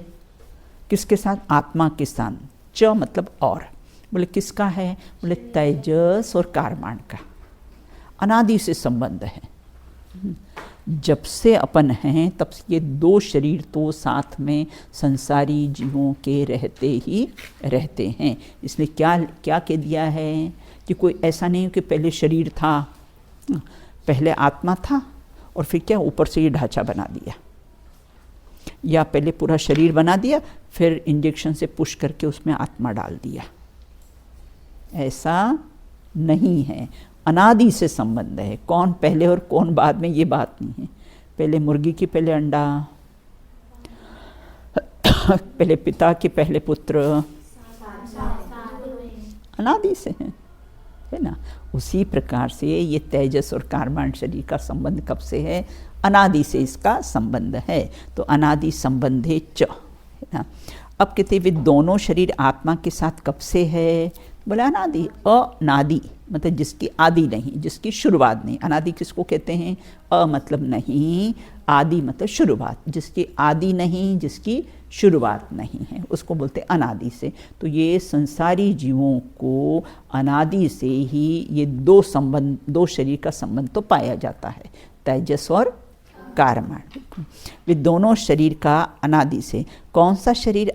किसके साथ, आत्मा के साथ। च मतलब और, बोले किसका है, बोले तेजस और कारमान का अनादि से संबंध है। जब से अपन हैं तब से ये 2 शरीर तो साथ में संसारी जीवों के रहते ही रहते हैं। इसलिए क्या क्या कह दिया है कि कोई ऐसा नहीं कि पहले शरीर था, पहले आत्मा था और फिर क्या ऊपर से ये ढांचा बना दिया, या पहले पूरा शरीर बना दिया फिर इंजेक्शन से पुश करके उसमें आत्मा डाल दिया। ऐसा नहीं है, अनादि से संबंध है। कौन पहले और कौन बाद में ये बात नहीं है। पहले मुर्गी की पहले अंडा, पहले पिता के पहले पुत्र, अनादि से है ना। उसी प्रकार से ये तेजस और कारमान शरीर का संबंध कब से है, अनादि से इसका संबंध है। तो अनादि संबंधे च, है ना। अब कहते वे दोनों शरीर आत्मा के साथ कब से है, बोले अनादि, अनादि मतलब जिसकी आदि नहीं, जिसकी शुरुआत नहीं। अनादि किसको कहते हैं, अ मतलब नहीं, आदि मतलब शुरुआत, जिसकी आदि नहीं, जिसकी शुरुआत नहीं है, उसको बोलते अनादि से। तो ये संसारी जीवों को अनादि से ही ये 2 संबंध, 2 शरीर का संबंध तो पाया जाता है, तेजस और कारमान। वे दोनों शरीर का अनादि से, कौन सा शरीर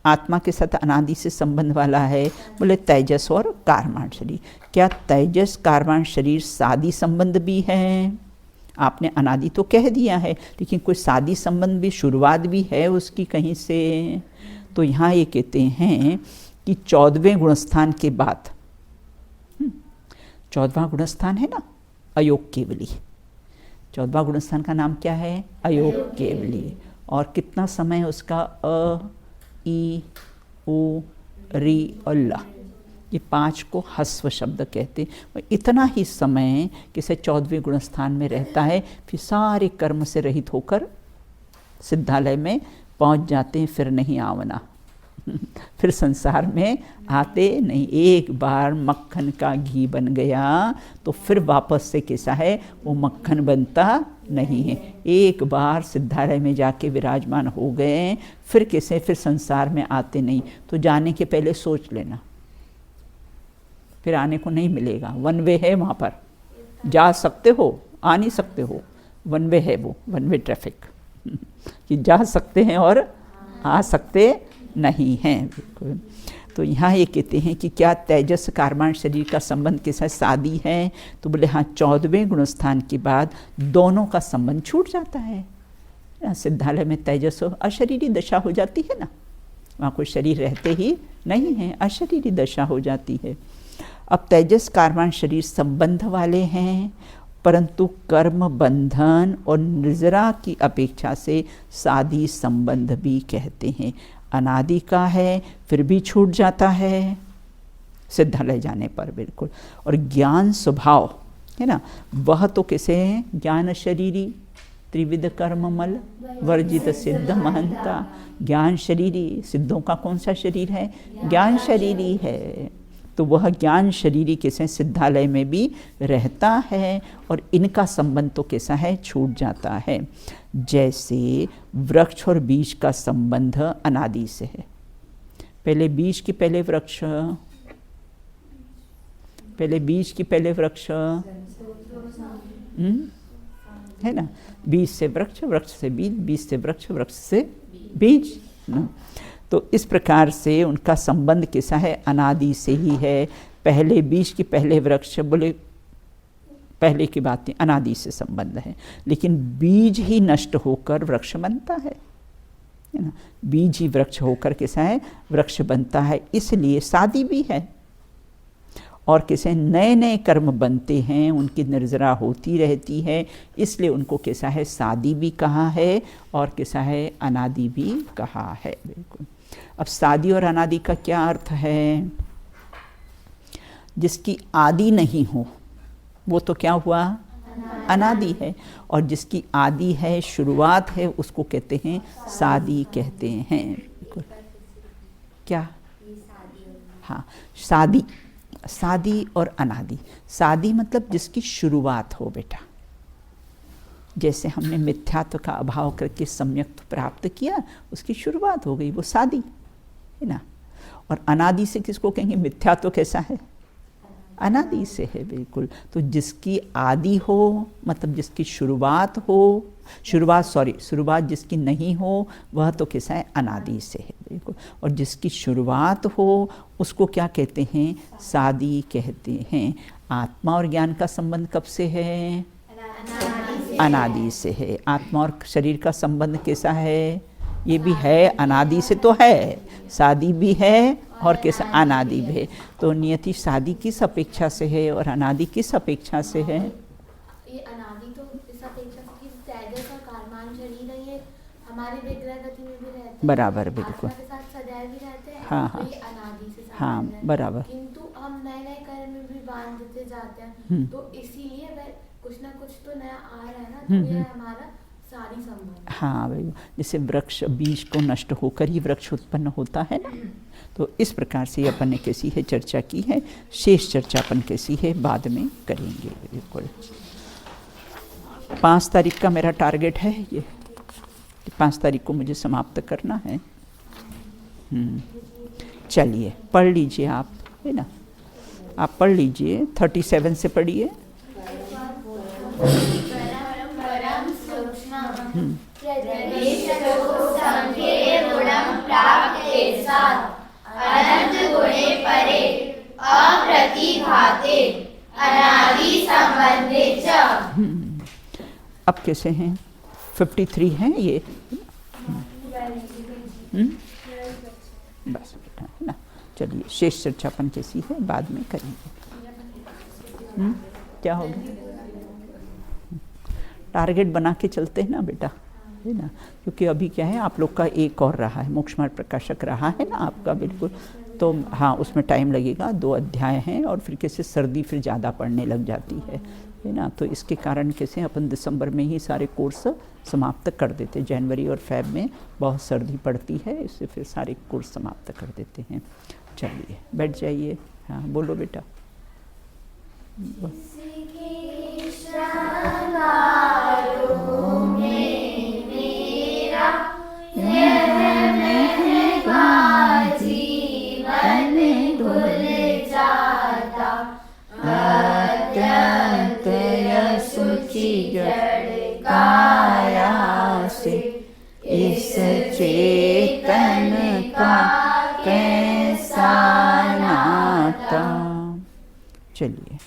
आत्मा के साथ अनादि से संबंध वाला है, बोले तेजस और कारमान शरीर। क्या तेजस कारमान शरीर सादी संबंध भी है? आपने अनादि तो कह दिया है, लेकिन कोई सादी संबंध भी, शुरुआत भी है उसकी कहीं से। तो यहाँ ये कहते हैं कि 14वें गुणस्थान के बाद, 14वां गुणस्थान है ना अयोग केवली, 14वां गुणस्थान का नाम क्या है, अयोग केवली। और कितना समय उसका, अ, ई, ओ, री और ला, ये 5 को हस्व शब्द कहते हैं। इतना ही समय किसे 14वें गुणस्थान में रहता है, फिर सारे कर्म से रहित होकर सिद्धालय में पहुंच जाते हैं। फिर नहीं आवना, फिर संसार में आते नहीं। एक बार मक्खन का घी बन गया तो फिर वापस से कैसा है, वो मक्खन बनता नहीं है। एक बार सिद्धालय में जाके विराजमान हो गए, फिर कैसे, फिर संसार में आते नहीं। तो जाने के पहले सोच लेना, फिर आने को नहीं मिलेगा। 1 वे है वहाँ पर, जा सकते हो, आ नहीं सकते हो। 1 वे है वो, 1 वे ट्रैफिक कि जा सकते हैं और आ सकते नहीं हैं। तो यहाँ ये कहते हैं कि क्या तेजस कारमान शरीर का संबंध के साथ सादी है, तो बोले हाँ, 14वें गुणस्थान के बाद दोनों का संबंध छूट जाता है। सिद्धालय में तेजस अशरीरी दशा हो जाती है ना, वहाँ कोई शरीर रहते ही नहीं है, अशरीरी दशा हो जाती है। अब तेजस कारमान शरीर संबंध वाले हैं, परंतु कर्म बंधन और निर्जरा की अपेक्षा से सादी संबंध भी कहते हैं। अनादि का है, फिर भी छूट जाता है सिद्धालय जाने पर, बिल्कुल। और ज्ञान स्वभाव है ना, वह तो कैसे है, ज्ञान शरीरी त्रिविध कर्म मल वर्जित सिद्ध महंता। ज्ञान शरीरी, सिद्धों का कौन सा शरीर है, ज्ञान शरीरी है। तो वह ज्ञान शरीरी कैसे सिद्धालय में भी रहता है और इनका संबंध तो कैसा है, छूट जाता है। जैसे वृक्ष और बीज का संबंध अनादि से है, पहले बीज की पहले वृक्ष, पहले बीज की पहले वृक्ष, है ना, बीज से वृक्ष, वृक्ष से बीज, बीज से वृक्ष, वृक्ष से बीज ना? तो इस प्रकार से उनका संबंध कैसा है, अनादि से ही है। पहले बीज की पहले वृक्ष, बोले पहले की बात नहीं, अनादि से संबंध है। लेकिन बीज ही नष्ट होकर वृक्ष बनता है ना, बीज ही वृक्ष होकर कैसा है, वृक्ष बनता है। इसलिए शादी भी है और कैसे नए नए कर्म बनते हैं, उनकी निर्जरा होती रहती है, इसलिए उनको कैसा है, शादी भी कहा है और कैसा है, अनादि भी कहा है। बिल्कुल। अब शादी और अनादि का क्या अर्थ है, जिसकी आदि नहीं हो वो तो क्या हुआ, अनादि है, और जिसकी आदि है, शुरुआत है, उसको कहते हैं शादी कहते हैं। क्या, हाँ, शादी, शादी और अनादि। शादी मतलब जिसकी शुरुआत हो बेटा, जैसे हमने मिथ्यात्व का अभाव करके सम्यक्त्व प्राप्त किया, उसकी शुरुआत हो गई, वो शादी है ना। और अनादि से किसको कहेंगे, मिथ्यात्व कैसा है, अनादि से है। बिल्कुल। तो जिसकी आदि हो मतलब जिसकी शुरुआत हो, शुरुआत जिसकी नहीं हो वह तो कैसा है, अनादि से है। बिल्कुल। और जिसकी शुरुआत हो उसको क्या कहते हैं, शादी कहते हैं। आत्मा और ज्ञान का संबंध कब से है, अनादि से है। आत्मा और शरीर का संबंध कैसा है, ये भी है, अनादि से तो है, शादी भी है और कैसा, अनादि भी है। तो नियति शादी किस अपेक्षा से है और अनादि किस अपेक्षा से है, ये अनादि तो इस अपेक्षा से कि तेजस और कारमान शरीर है, ये हमारे विग्रह गति में भी रहते हैं, बराबर, बिल्कुल, आत्मा के साथ सदैव भी रहते हैं। हाँ, तो ये अनादि से हाँ, संबंध है। बराबर। किंतु हम नए नए कर्म में भी बांधते जाते हैं, तो इसीलिए वह कुछ ना कुछ तो नया आ रहा है ना, तो ये हमारा सारी संबंध। हाँ भाई, जैसे वृक्ष बीज को नष्ट होकर ही वृक्ष उत्पन्न होता है ना, तो इस प्रकार से अपन ने कैसी है चर्चा की है। शेष चर्चा अपन कैसी है बाद में करेंगे। बिल्कुल। 5 तारीख का मेरा टारगेट है ये, 5 तारीख को मुझे समाप्त करना है। चलिए पढ़ लीजिए आप, है ना, आप पढ़ लीजिए, 37 से पढ़िए। अनंत गुणे परे अप्रतिघाते अनादि संबंधे च। अब कैसे हैं, 53 हैं ये, बस बेटा, है ना। चलिए शेष चर्चा अपन कैसी है बाद में करेंगे। क्या होगा, टारगेट बना के चलते हैं ना बेटा, है ना, क्योंकि अभी क्या है, आप लोग का एक और रहा है, मोक्ष मार्ग प्रकाशक रहा है ना आपका। बिल्कुल। तो हाँ, उसमें टाइम लगेगा, 2 अध्याय हैं, और फिर कैसे सर्दी फिर ज़्यादा पड़ने लग जाती है ना। तो इसके कारण कैसे अपन दिसंबर में ही सारे कोर्स समाप्त कर देते, जनवरी और फेब में बहुत सर्दी पड़ती है, इससे फिर सारे कोर्स समाप्त कर देते हैं। चलिए बैठ जाइए, हाँ बोलो बेटा। अत्यंत सुचि जड़ काया से इस चेतन का कैसा नाता। चलिए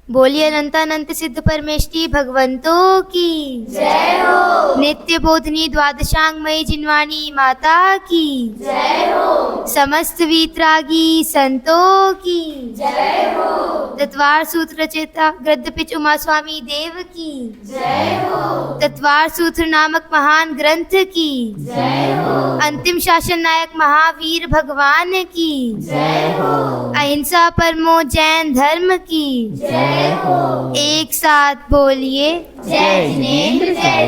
बोलिए अनंतानंत सिद्ध परमेष्टि भगवंतों की जय हो। नित्य बोधनी द्वादशांगमयी जिनवाणी माता की जय हो। समस्त वीतरागी संतों की जय हो। तत्वार सूत्र रचयिता गद्यपिच उमा स्वामी देव की जय हो। तत्वार सूत्र नामक महान ग्रंथ की जय हो। अंतिम शासन नायक महावीर भगवान की जय हो। अहिंसा परमो जैन धर्म की जय हो। एक साथ बोलिए जय जिनेंद्र जय